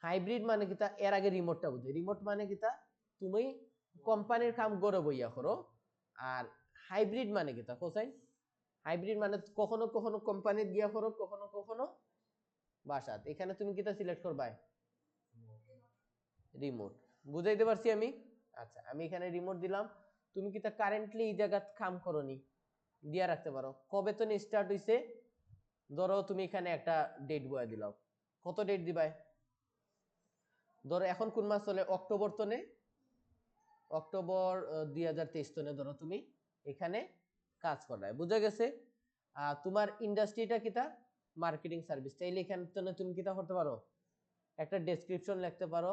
হাইব্রিড মানে কিতা, এর আগে রিমোটটা বুঝে, রিমোট মানে কিতা তুমি কোম্পানির কাম করে বইয়া করো। আর হাইব্রিড মানে কিতা কোসাই, হাইব্রিড মানে কখনো কখনো কোম্পানির গিয়া করো, কখনো কখনো বাসাত। এখানে তুমি কিতা সিলেক্ট করবা, রিমোট, বুঝাইতে পারছি আমি। আচ্ছা, আমি এখানে রিমোট দিলাম, তুমি কিতা কারেন্টলি এই জায়গা কাম করনি, দিয়া রাখতে পারো। কবে তো স্টার্ট হইছে, ধরো তুমি এখানে একটা ডেট বয়া দিলাও, কত ডেট দিবাই, ধরো এখন কোন মাস চলে, অক্টোবর তনে, অক্টোবর 2023 তনে ধরো তুমি এখানে কাজ করায়, বুঝা গেছে। তোমার ইন্ডাস্ট্রিটা কিতা, মার্কেটিং সার্ভিস, চাইলে এখানে তুমি কিতা করতে পারো, একটা ডেসক্রিপশন লিখতে পারো,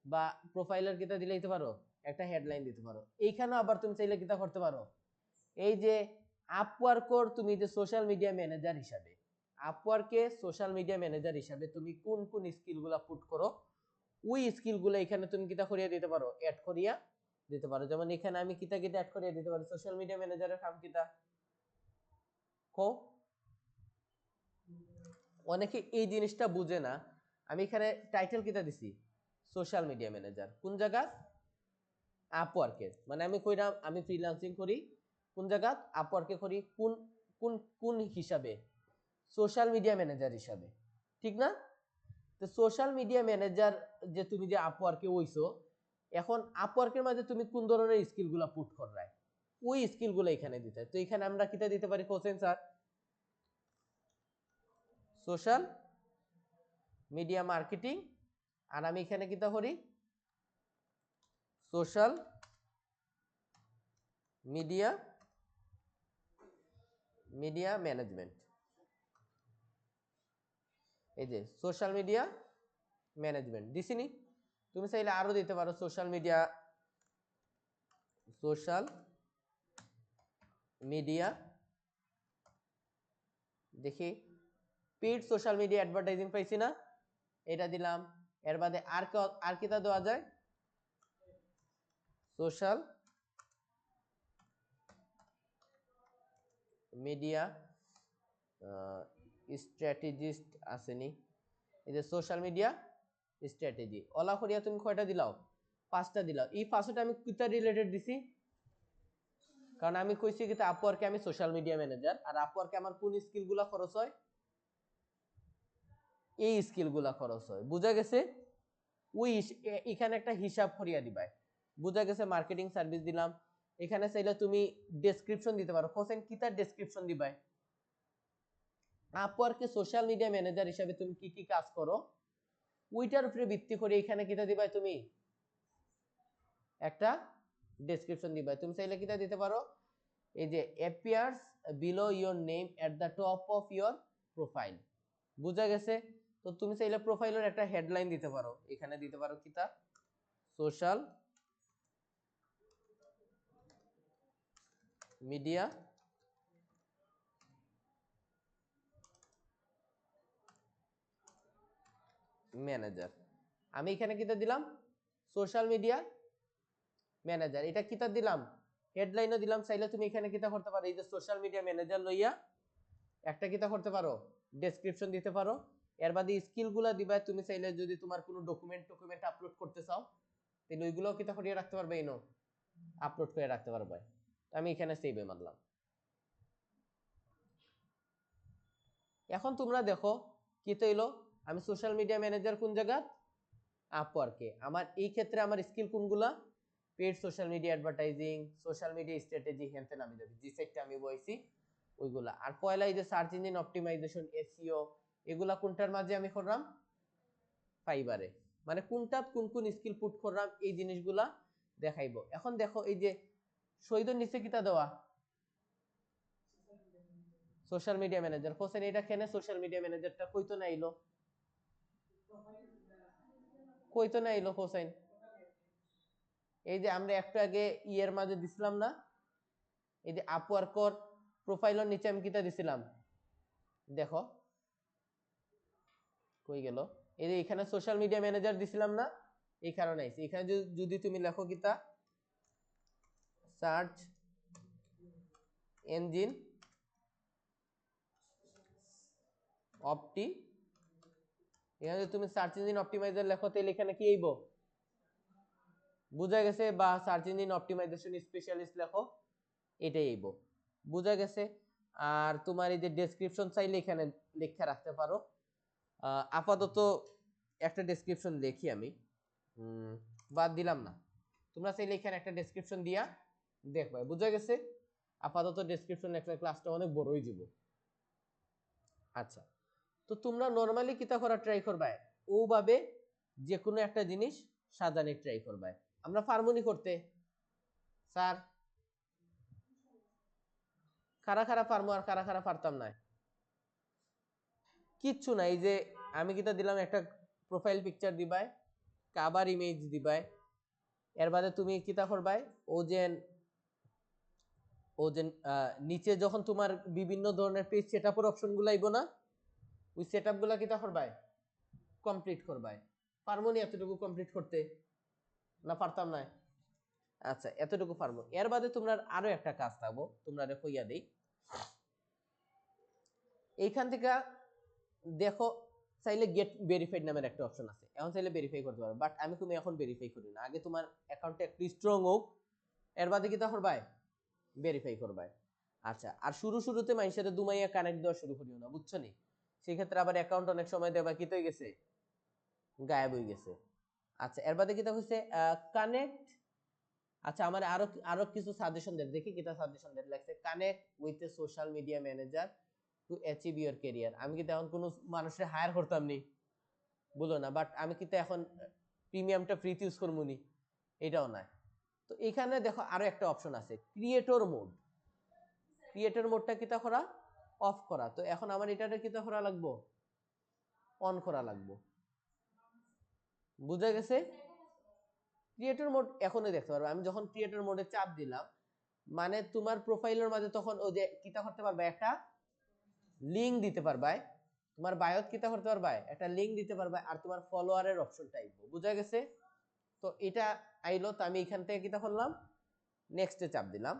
বা প্রোফাইলের কিতা দিতে পারো, একটা হেডলাইন দিতে পারো। এইখানেও আবার তুমি চাইলে কিতা করতে পারো, এই যে আপওয়ার্কর তুমি যে সোশ্যাল মিডিয়া ম্যানেজার হিসাবে, আপওয়ার্কে সোশ্যাল মিডিয়া ম্যানেজার হিসাবে তুমি কোন কোন স্কিলগুলা পুট করো, ওই স্কিলগুলো এখানে তুমি কিতা করিয়া দিতে পারো, অ্যাড করিয়া দিতে পারো। যেমন এখানে আমি কিতা কিতা অ্যাড করিয়া দিতে পারি, সোশ্যাল মিডিয়া ম্যানেজারের কাম কিতা কো, অনেকে এই জিনিসটা বুঝে না। আমি এখানে টাইটেল কিতা দিছি, সোশ্যাল মিডিয়া ম্যানেজার, কোন জায়গা, আপওয়ার্কের, মানে আমি কইরাম আমি ফ্রিল্যান্সিং করি কোন জায়গা, আপওয়ার্কে করি কোন কোন কোন হিসাবে, সোশ্যাল মিডিয়া ম্যানেজার হিসাবে, ঠিক না। তো সোশ্যাল মিডিয়া ম্যানেজার যে তুমি যে আপওয়ার্কে হইছো, এখন আপওয়ার্কের মাঝে তুমি কোন ধরনের স্কিলগুলো পুট করবে, ওই স্কিলগুলো এখানে দিতে। তো এখানে আমরা কিটা দিতে পারি question sir, social media marketing, আর আমি এখানে কিটা করি সোশ্যাল মিডিয়া ম্যানেজমেন্ট। এই যে সোশ্যাল মিডিয়া ম্যানেজমেন্ট দিছিনি, তুমি চাইলে আরো দিতে পারো সোশ্যাল মিডিয়া দেখি পেইড সোশ্যাল মিডিয়া অ্যাডভার্টাইজিং পাইছি না, এটা দিলাম। এর বাদে আর কিটা দেওয়া যায়, সোশ্যাল মিডিয়া স্ট্র্যাটেজিস্ট আসেনি, এই যে সোশ্যাল মিডিয়া স্ট্র্যাটেজি। অলা করিয়া তুমি কয়টা দিলাও, 5টা দিলাও। এই 5টা আমি কিটা রিলেটেড দিছি, কারণ আমি কইছি কি আপওয়ার্কে আমি সোশ্যাল মিডিয়া ম্যানেজার, আর আপওয়ার্কে আমার কোন স্কিলগুলো খরচ হয়, এই স্কিলগুলা খরচ হয়। বুঝা গেছে? ওই এখানে একটা হিসাব করিয়া দিবাই। বুঝা গেছে? মার্কেটিং সার্ভিস দিলাম, এখানে চাইলে তুমি ডেসক্রিপশন দিতে পারো। কোশ্চেন কিতার ডেসক্রিপশন দিবাই, আপওয়ার্কে সোশ্যাল মিডিয়া ম্যানেজার হিসাবে তুমি কি কি কাজ করো, ওইটার উপরে ভিত্তি করে এখানে কিতা দিবাই, তুমি একটা ডেসক্রিপশন দিবাই। তুমি চাইলে কিতা দিতে পারো, এই যে appears below your name at the top of your profile. বুঝা গেছে? তো তুমি চাইলে প্রোফাইলের একটা হেডলাইন দিতে পারো, এখানে দিতে পারো কিতা সোশ্যাল মিডিয়া ম্যানেজার। আমি এখানে কিতা দিলাম সোশ্যাল মিডিয়া ম্যানেজার, এটা কিতা দিলাম হেডলাইনও দিলাম। চাইলে তুমি এখানে কিতা করতে পারো, এই যে সোশ্যাল মিডিয়া ম্যানেজার লইয়া একটা কিতা করতে পারো, ডেসক্রিপশন দিতে পারো। এর বাদে স্কিলগুলা দিবা। তুমি চাইলে যদি তোমার কোনো ডকুমেন্ট আপলোড করতে চাও, তাহলে ওইগুলোও কিতা করিয়ে রাখতে পারবে, ইনো আপলোড করে রাখতে পারবে। আমি এখানে সেভে মারলাম। এখন তোমরা দেখো কি তৈলো, আমি সোশ্যাল মিডিয়া ম্যানেজার কোন জায়গা, আপওয়ার্কে। আমার এই ক্ষেত্রে আমার স্কিল কোনগুলা, paid social media advertising, social media strategy, হেনতে নামি যাবে যে সেটটা আমি বইছি ওইগুলা। আর পয়লা এই যে সার্চ ইঞ্জিন অপটিমাইজেশন, এসইও, এগুলা কোনটার মাঝে আমি করলাম, ফাইবারে। মানে কোনটা কোন কোন স্কিল পুট করলাম এই জিনিসগুলা দেখাইবো। এখন দেখো এই যে শহীদের নিচে কিতা দেওয়া সোশ্যাল মিডিয়া ম্যানেজার, কোশ্চেন এটা কেন সোশ্যাল মিডিয়া ম্যানেজারটা কইতো না আইলো, কইতো না আইলো কোশ্চেন। এই যে আমরা একটু আগে ইয়ের মাঝে দিছিলাম না, এই যে আপওয়ার্কর প্রোফাইলের নিচে আমি কিতা দিছিলাম, দেখো কই গেল, এই যে এখানে সোশ্যাল মিডিয়া ম্যানেজার দিছিলাম না, এই কারণে আইছে। এখানে যদি তুমি লেখো কিতা সার্চ ইঞ্জিন অপটি, এখানে যদি তুমি সার্চ ইঞ্জিন অপটিমাইজার লেখো তাহলে এখানে কি আইবো, বুঝা গেছে? বা সার্চ ইঞ্জিন অপটিমাইজেশন স্পেশালিস্ট লেখো, এটাই আইবো। বুঝা গেছে? আর তোমার এই যে ডেসক্রিপশন চাইলে এখানে লেখা রাখতে পারো। আপাতত একটা ডেসক্রিপশন লিখি আমি, বাদ দিলাম না। তোমরা চাইলে এখানে একটা ডেসক্রিপশন দিয়া দেখবা। বুঝা গেছে? আপাতত ডেসক্রিপশন একটা ক্লাসটা অনেক বড় হয়ে যাব। আচ্ছা, তো তোমরা নরমালি কিতা করা ট্রাই করবা, ওভাবে যে কোনো একটা জিনিস সাজানোর ট্রাই করবা। আমরা ফার্মনি করতে স্যার খারা খারা পারমো আর খারা খারা পারতাম না, কিচ্ছু নাই। যে আমি কিতা দিলাম, একটা প্রোফাইল পিকচার দিবাই, কাভার ইমেজ দিবাই। এর বাদে তুমি কিতা করবাই, ও যে নিচে যখন তোমার বিভিন্ন ধরনের পেজ সেটআপের অপশনগুলো আইবো না, ওই সেটআপগুলো কিতা করবাই, কমপ্লিট করবাই। পারমো নি এতটুকু কমপ্লিট করতে, না পারতাম না? আচ্ছা, এতটুকু পারবো। এর বাদে তোমরা আরো একটা কাজ থাকবো, তোমরা কইয়া দেই। এইখান থেকে দেখো চাইলে গেট ভেরিফাইড নামের একটা অপশন আছে, এখন চাইলে ভেরিফাই করতে পারো, বাট আমি তুমি এখন ভেরিফাই করি না। আগে তোমার অ্যাকাউন্টটা একটু স্ট্রং হোক, এর বাদে কিতা করবাই, ভেরিফাই করবাই। আচ্ছা, আর শুরুতে মানুষের সাথে দুমাইয়া কানেক্ট দেওয়া শুরু করিও না, বুঝছো নি? সেক্ষেত্রে আবার অ্যাকাউন্ট অনেক সময় দেবা কি হয়ে গেছে, গায়েব হয়ে গেছে। আচ্ছা এর বাদে কিতা হইছে কানেক্ট। আচ্ছা আমার আরো আরো কিছু সাজেশন দেন, দেখি কিতা সাজেশন দেন। লাগছে connect with a social media manager to achieve your career. আমি কি এখন কোনো মানুষের হায়ার করতাম নি, বলো না, বাট আমি কিন্তু এখন প্রিমিয়ামটা ফ্রিতে ইউজ করবো নি, এটাও নাই। তো এখানে দেখো আরো একটা অপশন আছে ক্রিয়েটর মোড। ক্রিয়েটর মোডটা কিতা করা, অফ করা। তো এখন আমার এটাতে কিতা করা লাগবো, অন করা লাগবো। বুঝা গেছে? ক্রিয়েটর মোড এখনই দেখতে পারবে। আমি যখন ক্রিয়েটর মোডে চাপ দিলাম, মানে তোমার প্রোফাইলের মাঝে তখন ওই যে কিতা করতে পারবে, একটা লিংক দিতে পারবে, তোমার বায়োত কিতা করতে পারবে, একটা লিংক দিতে পারবে, আর তোমার ফলোয়ারের অপশনটা আইবো। বুঝা গেছে? তো এটা আইলো, তো আমি এখান থেকে কিতা করলাম, নেক্সটে চাপ দিলাম।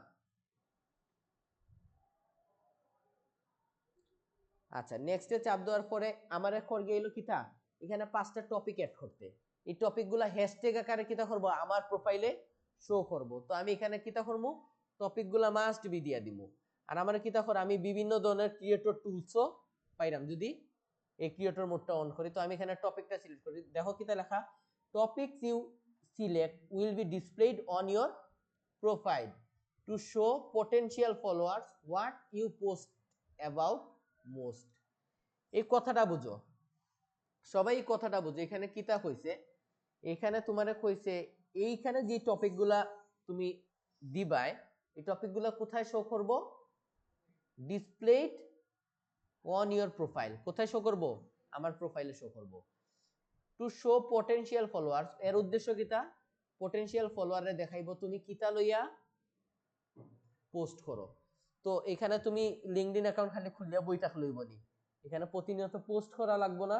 আচ্ছা নেক্সটে চাপ দেওয়ার পরে আমার এখন গেল কিতা, এখানে 5টা টপিক অ্যাড করতে। এই টপিকগুলো হ্যাশট্যাগ আকারে কিতা করব, আমার প্রোফাইলে শো করব। তো আমি এখানে কিতা করব, টপিকগুলো মাস্ট বি দিয়া দিব। আর আমার কিতা করে, আমি বিভিন্ন ধরনের ক্রিয়েটর টুলসও পাইলাম যদি এই ক্রিয়েটর মোডটা অন করি। তো আমি এখানে টপিকটা সিলেক্ট করি, দেখো কিতা লেখা, topics you select will be displayed on your profile to show potential followers what you post about most. এই কথাটা বুঝো, সবাই এই কথাটা বুঝো। এখানে কিতা কইছে, এখানে তোমারে কইছে এইখানে যে টপিকগুলা তুমি দিবাই, এই টপিকগুলা কোথায় শো করব, ডিসপ্লেড অন ইওর প্রোফাইল। কোথায় শো করব, আমার প্রোফাইলে শো করব। টু শো পটেনশিয়াল ফলোয়ার্স, এর উদ্দেশ্য কিতা, পটেনশিয়াল ফলোয়ারে দেখাইবো তুমি কিতা লইয়া পোস্ট করো। তো এখানে তুমি লিঙ্কডইন অ্যাকাউন্ট খালি খুলিয়া বই থাক লইব নি, এখানে প্রতিনিয়ত পোস্ট করা লাগবো না,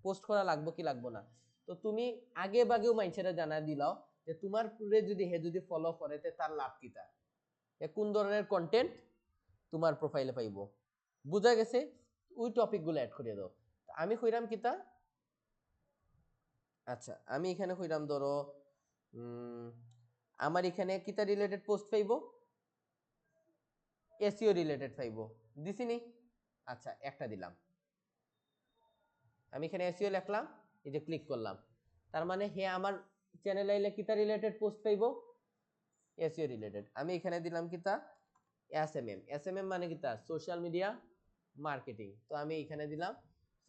পোস্ট করা লাগবো কি লাগবো না। তো তুমি আগে বাগেও মাইনছেরা জানা দিলাও যে তোমার পুরে যদি হে যদি ফলো করে তে তার লাভ কিতা, কোন ধরনের কন্টেন্ট তোমার প্রোফাইলে পাইবো। বুঝা গেছে? ওই টপিকগুলো অ্যাড করে দাও। আমি কইরাম কিতা, আচ্ছা আমি এখানে কইরাম ধরো আমার এখানে কিতা রিলেটেড পোস্ট পাইবো, এসইও রিলেটেড পাইবো, দিছি নি? আচ্ছা একটা দিলাম, আমি এখানে এসইও লিখলাম, এই যে ক্লিক করলাম, তার মানে হে আমার চ্যানেলে আইলে কিতা রিলেটেড পোস্ট পাইবো, এসইও রিলেটেড। আমি এখানে দিলাম কিতা, এসএমএম। এসএমএম মানে কিতা, সোশ্যাল মিডিয়া মার্কেটিং। তো আমি এখানে দিলাম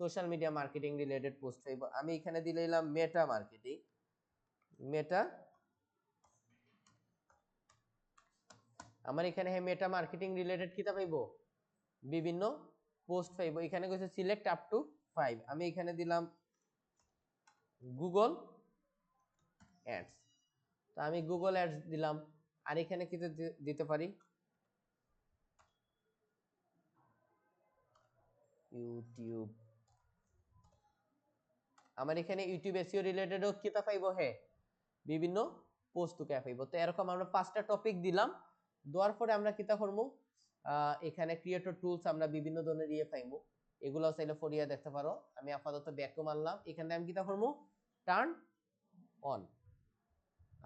social media marketing related post পাইবো। আমি এখানে দিলাম মেটা মার্কেটিং, মেটা, আমার এখানে হে মেটা মার্কেটিং রিলেটেড কিতা পাইবো, বিভিন্ন পোস্ট পাইবো। এখানে কইছে সিলেক্ট আপ টু 5, আমি এখানে দিলাম গুগল অ্যাডস। তো আমি গুগল অ্যাডস দিলাম। আর এখানে কি দিতে পারি, ইউটিউব। আমার এখানে ইউটিউব এসইও রিলেটেডও কিতা পাইবো, হে বিভিন্ন পোস্ট তো পাইবো। তো এরকম আমরা 5টা টপিক দিলাম, দেওয়ার পরে আমরা কিতা করবো, এখানে ক্রিয়েটর টুলস আমরা বিভিন্ন ধরনের ইয়ে পাইবো, এগুলো চাইলে ফরিয়া দেখতে পারো। আমি আপাতত ব্যাকও মারলাম, এখানে আমি কিতা করবো, টার্ন অন।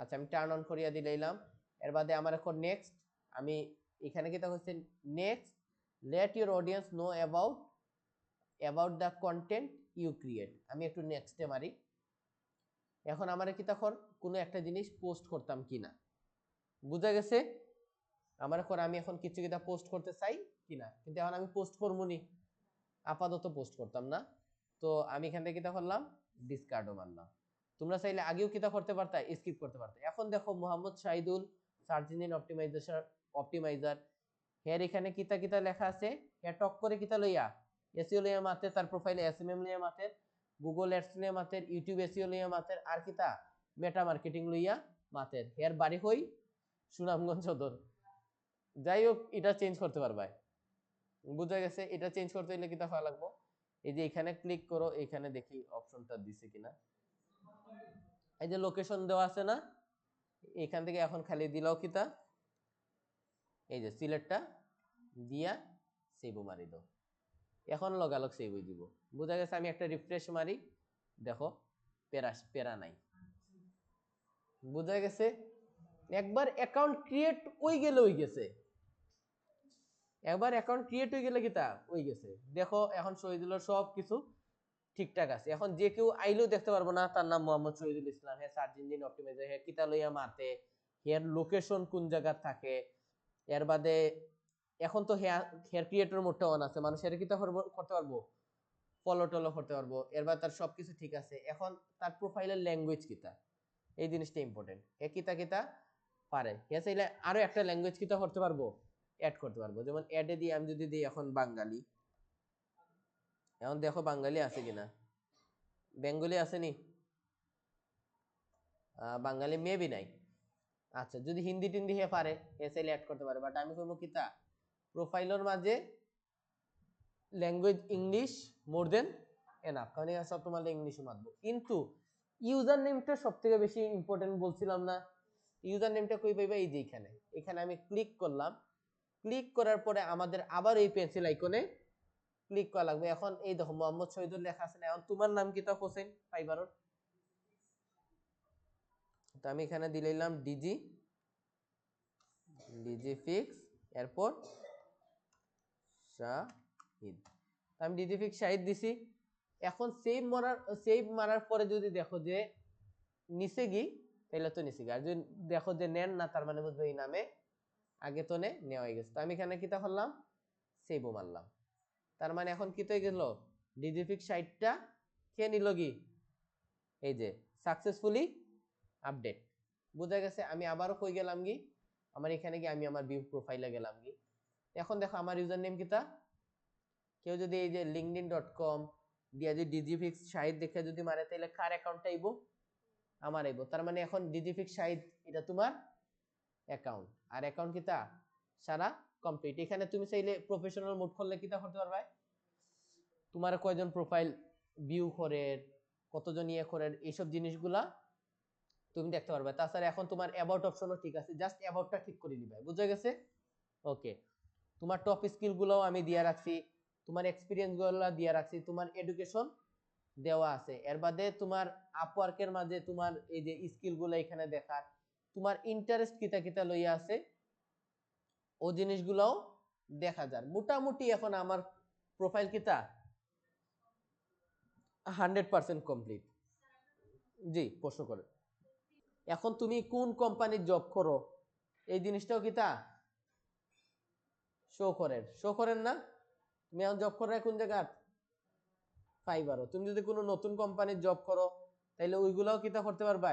আচ্ছা আমি টার্ন অন করিয়া দিলাম। এর বাদে আমার এখন নেক্সট, আমি এখানে কিতা হচ্ছে next let your audience know about the content you create. আমি একটু নেক্সটে মারি। এখন আমার কি তখন কোনো একটা জিনিস পোস্ট করতাম কিনা, বুঝা গেছে? আমার এখন আমি এখন কিছু কিটা পোস্ট করতে চাই কিনা, কিন্তু এখন আমি পোস্ট করবো নি, আপাতত পোস্ট করতাম না। তো আমি এখান থেকে কিটা করলাম, ডিসকার্ডও মারলাম। তোমরা চাইলে আগেও কিটা করতে পারতা, স্কিপ করতে পারতা। এখন দেখো Mohammad Shahidul search engine optimizer হের এখানে কিতা কিতা লেখা আছে, হে টক করে কিতা লইয়া এসইও লইয়া মাতে, তার প্রোফাইলে এসএমএম লইয়া মাতে, গুগল অ্যাডস লইয়া মাতে, ইউটিউব এসইও লইয়া মাতে, আর কিতা মেটা মার্কেটিং লইয়া মাতে। হের বাড়ি হই সুনামগঞ্জ সদর। যাই হোক এটা চেঞ্জ করতে পারবা, বুঝা গেছে? এটা চেঞ্জ করতে হলে কিতা করা লাগবো, এই যে এখানে ক্লিক করো, এখানে দেখি অপশনটা দিছে কিনা, এই যে লোকেশন দেওয়া আছে না, এখান থেকে এখন খালি দিলাও কিতা, এই যে সিলেক্টটা দিয়া সেভ মারি দাও, এখন লগালগ সেভ হয়ে দিব। বুঝা গেছে? আমি একটা রিফ্রেশ মারি, দেখো পেরা নাই। বুঝা গেছে? একবার অ্যাকাউন্ট ক্রিয়েট হয়ে গেলে হয়ে গেছে, একবার অ্যাকাউন্ট ক্রিয়েট হয়ে গেলে কিতা হয়ে গেছে। দেখো এখন শহীদুলের সব কিছু ঠিকঠাক আছে। এখন যে কেউ আইলেও দেখতে পারবো না তার নাম মোহাম্মদ শহীদুল ইসলাম, হ্যাঁ সার্চ ইঞ্জিন অপটিমাইজার, হ্যাঁ কিতা লইয়া মাতে, হেয়ার লোকেশন কোন জায়গা থাকে, এর বাদে এখন তো হেয়ার ক্রিয়েটর মোডটা অন আছে, মানুষ এর কিতা করতে পারবো, ফলো টলো করতে পারবো, এরবার তার সবকিছু ঠিক আছে। এখন তার প্রোফাইলের ল্যাঙ্গুয়েজ কিতা, এই জিনিসটা ইম্পর্টেন্ট। এ কিতা কিতা পারে, হে চাইলে আরো একটা ল্যাঙ্গুয়েজ কিতা করতে পারবো, অ্যাড করতে পারবো। যেমন অ্যাডে দিয়ে আমি যদি দিই এখন বাঙালি, এখন দেখো বাঙালি আছে কিনা, বেঙ্গলি আসেনি, বাঙালি মেবি নাই। আচ্ছা যদি হিন্দি টিন্দি হে পারে, হে চাইলে অ্যাড করতে পারে, বাট আমি কইবো কিতা প্রোফাইলের মাঝে ল্যাঙ্গুয়েজ ইংলিশ মোর দেন এনাফ, কারণ এখানে সব তোমার ইংলিশে মাতবো। কিন্তু ইউজার নেমটা সব থেকে বেশি ইম্পর্টেন্ট বলছিলাম না, ইউজার নেমটা কই পাইবা, এই যে এখানে, এখানে আমি ক্লিক করলাম, ক্লিক করার পরে আমাদের আবার এই পেন্সিল আইকনে ক্লিক করা লাগবে। এখন এই দেখো মোহাম্মদ শহীদুল লেখা আছে না, এখন তোমার নাম কি তা হোসেন পাইবারর, তো আমি এখানে দিলাম ডিজি, ডিজি ফিক্স, এরপর শাহিদ, আমি ডিজি ফিক্স শাহিদ দিছি। এখন সেভ মারার পরে যদি দেখো যে নিচে গি, তাহলে তো নিচে গি, আর যদি দেখো যে নেন না, তার মানে বুঝবে এই নামে আগে তো নেওয়া হয়ে গেছে। তো আমি এখানে কিতা করলাম, সেভও মারলাম, তার মানে এখন কি হয়ে গেল, ডিজি ফিক্স শাহিদটা কে নিল গি, এই যে সাকসেসফুলি আপডেট, বুঝা গেছে। আমি আবারও কই গেলাম গি, আমার এখানে গিয়ে আমি আমার ভিউ প্রোফাইলে গেলাম গি। এখন দেখো আমার ইউজার নেম কিতা, কেউ যদি এই যে linkedin.com দিয়া যদি ডিজিফিক্স শাহিদ দেখে যদি মারে, তাহলে কার অ্যাকাউন্টটা আইবো, আমার আইবো। তার মানে এখন ডিজিফিক্স শাহিদ এটা তোমার অ্যাকাউন্ট, আর অ্যাকাউন্ট কিতা সারা কমপ্লিট। এখানে তুমি চাইলে প্রফেশনাল মোড করলে কিতা করতে পারবে, তোমার কয়জন প্রোফাইল ভিউ করে, কতজন ইয়ে করে, এইসব জিনিসগুলা তুমি দেখতে পারবে। তাছাড়া এখন তোমার অ্যাবাউট অপশনও ঠিক আছে, জাস্ট অ্যাবাউটটা ঠিক করে দিবে, বুঝা গেছে। ওকে, তোমার টপ স্কিল গুলোও আমি দিয়ে রাখছি, তোমার এক্সপিরিয়েন্স গুলো দিয়ে রাখছি, তোমার এডুকেশন দেওয়া আছে, এর বাদে তোমার আপওয়ার্কের মাঝে তোমার এই যে স্কিল গুলো এখানে দেখার, তোমার ইন্টারেস্ট কিতা কিতা লইয়া আছে ও জিনিসগুলোও দেখা যায়। মোটামুটি এখন আমার প্রোফাইল কিতা 100% কমপ্লিট। জি প্রশ্ন করে, এখন তুমি কোন কোম্পানির জব করো এই জিনিসটাও কিতা শো করেন না, তুমি এখন জব করে কোন জায়গা ফাইবারও, তুমি যদি কোনো নতুন কোম্পানির জব করো তাহলে ওইগুলাও কিতা করতে পারবা,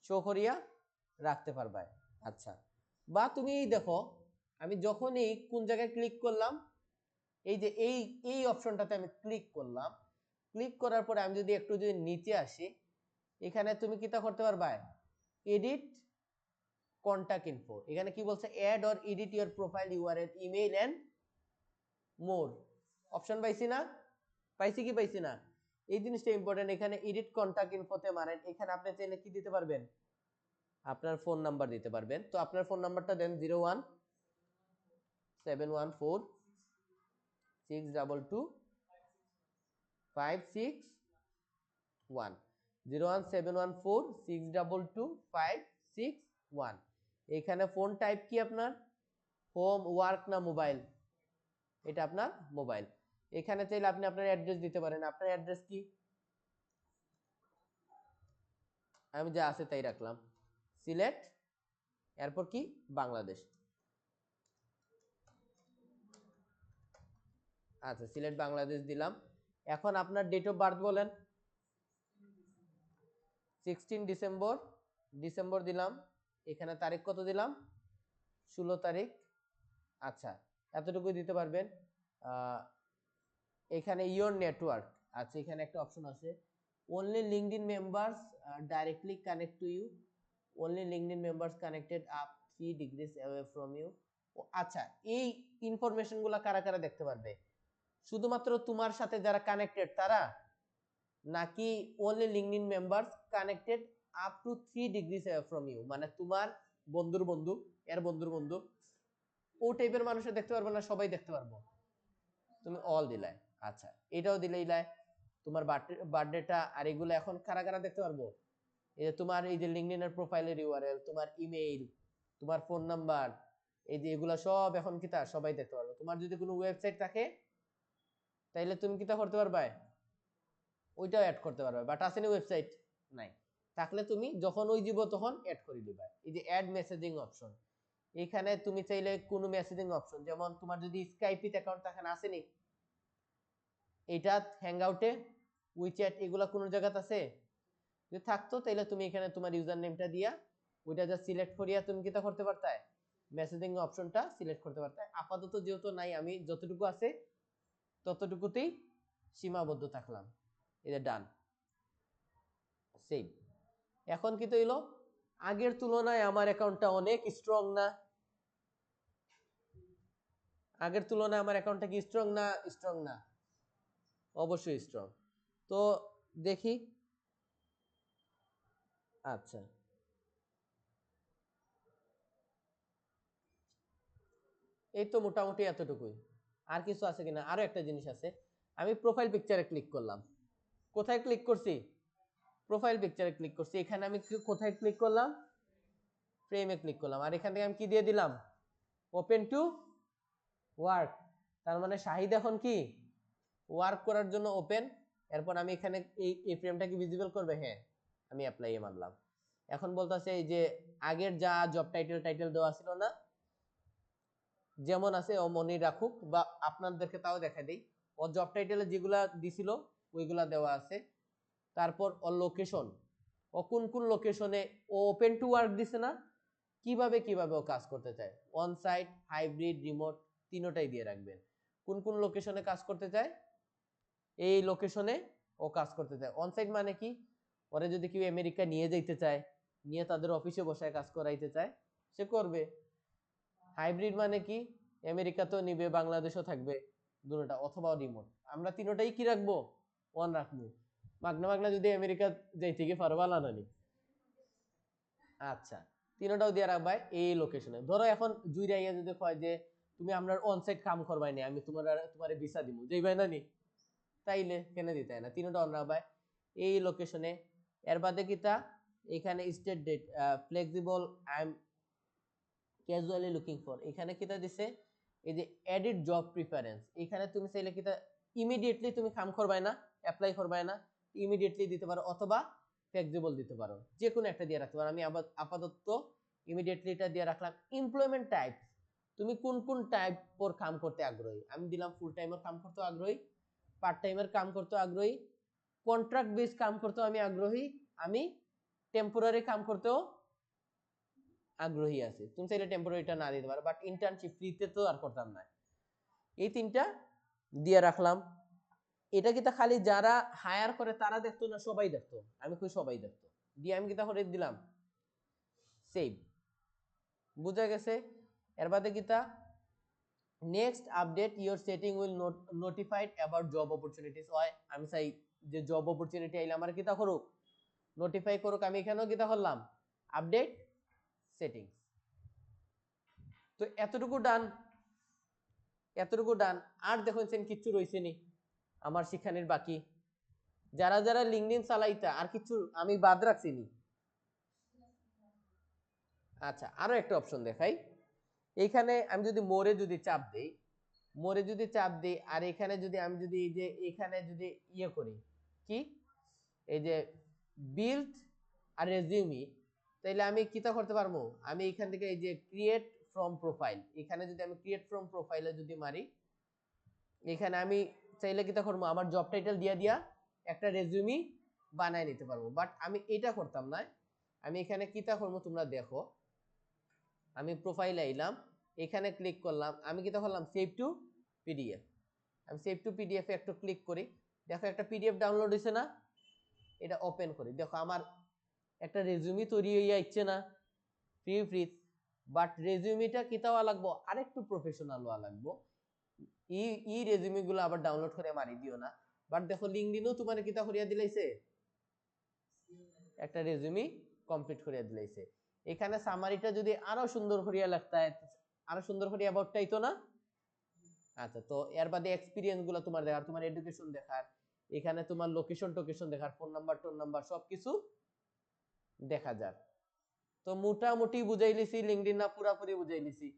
শো করিয়া রাখতে পারবা। আচ্ছা, বা তুমি দেখো আমি যখনই কোন জায়গায় ক্লিক করলাম, এই যে এই অপশনটাতে আমি ক্লিক করলাম, ক্লিক করার পরে আমি যদি একটু যদি নিচে আসি, এখানে তুমি কিতা করতে পারবা, এডিট কন্টাক্ট ইনফো, এখানে কি বলছে, add or edit your profile URL email and more option পাইছি না, পাইছি কি পাইছি না, এই জিনিসটা ইম্পর্টেন্ট। এখানে এডিট কন্টাক্ট ইনফোতে মারেন, এখানে আপনি চাইলে কি দিতে পারবেন, আপনার ফোন নাম্বার দিতে পারবেন। তো আপনার ফোন নাম্বারটা দেন 01714622561, 01714622561। এখানে ফোন টাইপ কি আপনার, হোম ওয়ার্ক না মোবাইল, এটা আপনার মোবাইল। এখানে চাইলে আপনি আপনার অ্যাড্রেস দিতে পারেন, আপনার অ্যাড্রেস কি, আমি যা আছে তাই রাখলাম, সিলেট, এরপর কি বাংলাদেশ। আচ্ছা সিলেট বাংলাদেশ দিলাম। এখন আপনার ডেট অফ বার্থ বলেন, 16 ডিসেম্বর দিলাম, এখানে তারিখ কত দিলাম, 16 তারিখ। আচ্ছা এতটুকু দিতে পারবেন। এখানে ইওর নেটওয়ার্ক, আচ্ছা এখানে একটা অপশন আছে, only LinkedIn members directly connect to you, only LinkedIn members connected up 3 degrees away from you। আচ্ছা এই ইনফরমেশন গুলা কারা কারা দেখতে পারবে, শুধুমাত্র তোমার সাথে যারা কানেক্টেড তারা, নাকি only LinkedIn members connected up to 3 degrees away from you, মানে তোমার বন্ধুর বন্ধু এর বন্ধুর বন্ধু ও টাইপের মানুষের দেখতে পারবো না, সবাই দেখতে পারবো, তুমি অল দিলাই। আচ্ছা এটাও দিলেই, তোমার বার্থডেটা আর এগুলো এখন কারা কারা দেখতে পারবো, এই যে তোমার এই যে লিঙ্কডইন এর প্রোফাইলের ইউআরএল, তোমার ইমেইল, তোমার ফোন নাম্বার, এই যে এগুলা সব এখন কিতা সবাই দেখতে পারবো। তোমার যদি কোনো ওয়েবসাইট থাকে তাইলে তুমি কিতা করতে পারবা, ওইটাও অ্যাড করতে পারবে, বাট আসেনি ওয়েবসাইট নাই, থাকলে তুমি যখন ওই দিব তখন অ্যাড করে দিবা। এই যে অ্যাড মেসেজিং অপশন, এখানে তুমি চাইলে কোনো মেসেজিং অপশন, যেমন তোমার যদি স্কাইপিতে অ্যাকাউন্ট থাকে না, আসেনি এটা হ্যাংআউটে উইচ্যাট এগুলা কোন জায়গাতে আছে, যদি থাকতো তাহলে তুমি এখানে তোমার ইউজার নেমটা দিয়া ওইটা যা সিলেক্ট করিয়া তুমি কিটা করতে পারতায়, মেসেজিং অপশনটা সিলেক্ট করতে পারতায়। আপাতত যেহেতু নাই, আমি যতটুকু আছে ততটুকুতেই সীমাবদ্ধ থাকলাম। এই যে ডান, সেভ। এখন কি তৈল, আগের তুলনায় আমার অ্যাকাউন্টটা অনেক স্ট্রং না? আগের তুলনায় আমার অ্যাকাউন্টটা কি স্ট্রং না? স্ট্রং না, অবশ্যই স্ট্রং। তো দেখি, আচ্ছা এই তো মোটামুটি এতটুকুই, আর কিছু আছে কিনা? আরো একটা জিনিস আছে, আমি প্রোফাইল পিকচারে ক্লিক করলাম। কোথায় ক্লিক করছি? প্রোফাইল পিকচারে ক্লিক করছি। এখানে আমি কোথায় ক্লিক করলাম? ফ্রেমে ক্লিক করলাম। আর এখান থেকে আমি কি দিয়ে দিলাম? Open to work. তার মানে শাহিদ এখন কি ওয়ার্ক করার জন্য ওপেন। এরপর আমি এখানে এই ফ্রেমটা কি ভিজিবল করবে? হ্যাঁ, আমি অ্যাপ্লাই এ মারলাম। এখন বলতেছে এই যে আগের যা জব টাইটেল দেওয়া ছিল না, যেমন আছে অমনি রাখুক, বা আপনাদেরকে তাও দেখা দেই। ও জব টাইটেলে যেগুলা দিছিল ওইগুলা দেওয়া আছে। তারপর ও লোকেশন, ও কোন কোন লোকেশনে ও ওপেন টু ওয়ার্ক দিছে না, কিভাবে ও কাজ করতে চায়, অন সাইট, হাইব্রিড, রিমোট, তিনোটাই দিয়ে রাখবেন। কোন কোন লোকেশনে কাজ করতে চায়, এই লোকেশনে ও কাজ করতে চায়। অন সাইট মানে কি, ওরা যদি কেউ আমেরিকা নিয়ে যাইতে চায়, নিয়ে তাদের অফিসে বসায় কাজ করাইতে চায়, সে করবে। হাইব্রিড মানে কি, আমেরিকাতেও নিবে, বাংলাদেশও থাকবে, দুটোটা, অথবা রিমোট। আমরা তিনোটাই কি রাখবো? অন রাখবো। মাগনা মাগনা যদি আমেরিকা যাইতে গিয়ে পারবা না নি। আচ্ছা, তিনোটাও দিয়ে রাখবা এই লোকেশনে। ধরো এখন জুইরা ইয়া যদি কয় যে তুমি আমরা অন সাইট কাম করবাই না, আমি তোমার ভিসা দিব, যাইবাই না নি, তাইলে কেন দিতে হয় না, তিনোটা অন রাখবা এই লোকেশনে। এর বাদে কিতা, এখানে start date flexible, I am casually looking for, এখানে কিতা দিছে এই যে এডিট জব প্রিফারেন্স, এখানে তুমি চাইলে কিতা ইমিডিয়েটলি তুমি কাম করবাই না, অ্যাপ্লাই করবাই না, ইমিডিয়েটলি দিতে পারো, অথবা ফ্লেক্সিবল দিতে পারো, যে কোনো একটা দিয়ে রাখতে পারো। আমি আপাতত ইমিডিয়েটলি এটা দিয়ে রাখলাম। এমপ্লয়মেন্ট টাইপ, তুমি কোন কোন টাইপ পর কাম করতে আগ্রহী, আমি দিলাম ফুল টাইমের কাম করতে আগ্রহী, পার্ট টাইমের কাম করতে আগ্রহী, কন্ট্রাক্ট বেস কাম করতেও আমি আগ্রহী, আমি টেম্পোরারি কাম করতেও আগ্রহী আছি। তুমি চাইলে টেম্পোরারিটা না দিতে পারো, বাট ইন্টার্নশিপ ফ্রিতে তো আর করতাম না। এই তিনটা দিয়ে রাখলাম। এটা কি তা খালি যারা হায়ার করে তারা দেখতো না সবাই দেখতো? আমি কই সবাই দেখতো, দিয়ে আমি কি তা করে দিলাম সেভ। বুঝা গেছে? এর বাদে কি তা next update your setting will notified about job opportunities হয়। আমি চাই যে জব অপরচুনিটি আইলে আমার কি তা করুক, নোটিফাই করুক। আমি এখানেও কি তা করলাম আপডেট সেটিংস। তো এতটুকু ডান, এতটুকু ডান। আর দেখছেন কিচ্ছু রয়েছে নি আমার শিক্ষানির বাকি, যারা যারা লিঙ্কডইন চালাইতা আর কিছু আমি বাদ রাখছি নি। আচ্ছা, আরো একটা অপশন দেখাই। এইখানে আমি যদি মোরে যদি চাপ দেই, মোরে যদি চাপ দেই, আর এখানে যদি আমি যদি এই যে এখানে যদি ইয়ে করি কি, এই যে বিল্ড আর রেজিউমি, তাইলে আমি কিতা করতে পারবো, আমি এখান থেকে এই যে ক্রিয়েট ফ্রম প্রোফাইল, এখানে যদি আমি ক্রিয়েট ফ্রম প্রোফাইলে যদি মারি, এখানে আমি চাইলে কিতা করবো, আমার জব টাইটেল দিয়া দিয়া একটা রেজিউমি বানায় নিতে পারবো। বাট আমি এটা করতাম না। আমি এখানে কিতা করবো তোমরা দেখো, আমি প্রোফাইলে আইলাম, এখানে ক্লিক করলাম, আমি কিতা করলাম সেভ টু পিডিএফ। আমি সেভ টু পিডিএফ এ একটু ক্লিক করি, দেখো একটা পিডিএফ ডাউনলোড হয়েছে না, এটা ওপেন করি, দেখো আমার একটা রেজিউমি তৈরি হইয়া ইচ্ছে না, ফ্রি। বাট রেজিউমিটা কিতা হওয়া লাগবো, আরেকটু প্রফেশনাল হওয়া লাগবো। ই রেজিউমি গুলো আবার ডাউনলোড করে মারি দিও না। বাট দেখো লিঙ্কডইনও তোমার কিতা করিয়া দিলাইছে, একটা রেজিউমি কমপ্লিট করিয়া দিলাইছে। এখানে সামারিটা যদি আরো সুন্দর করিয়া লাগতায়, আরো সুন্দর করিয়া বটটাই তো না। আচ্ছা, তো এর বাদে এক্সপিরিয়েন্স গুলো তোমার দেখার, তোমার এডুকেশন দেখার, এখানে তোমার লোকেশন দেখার, ফোন নাম্বার সবকিছু দেখা যাক। তো মোটামুটি বুঝাই লিছি, লিঙ্কডইন না পুরাপুরি বুঝাই লিছি?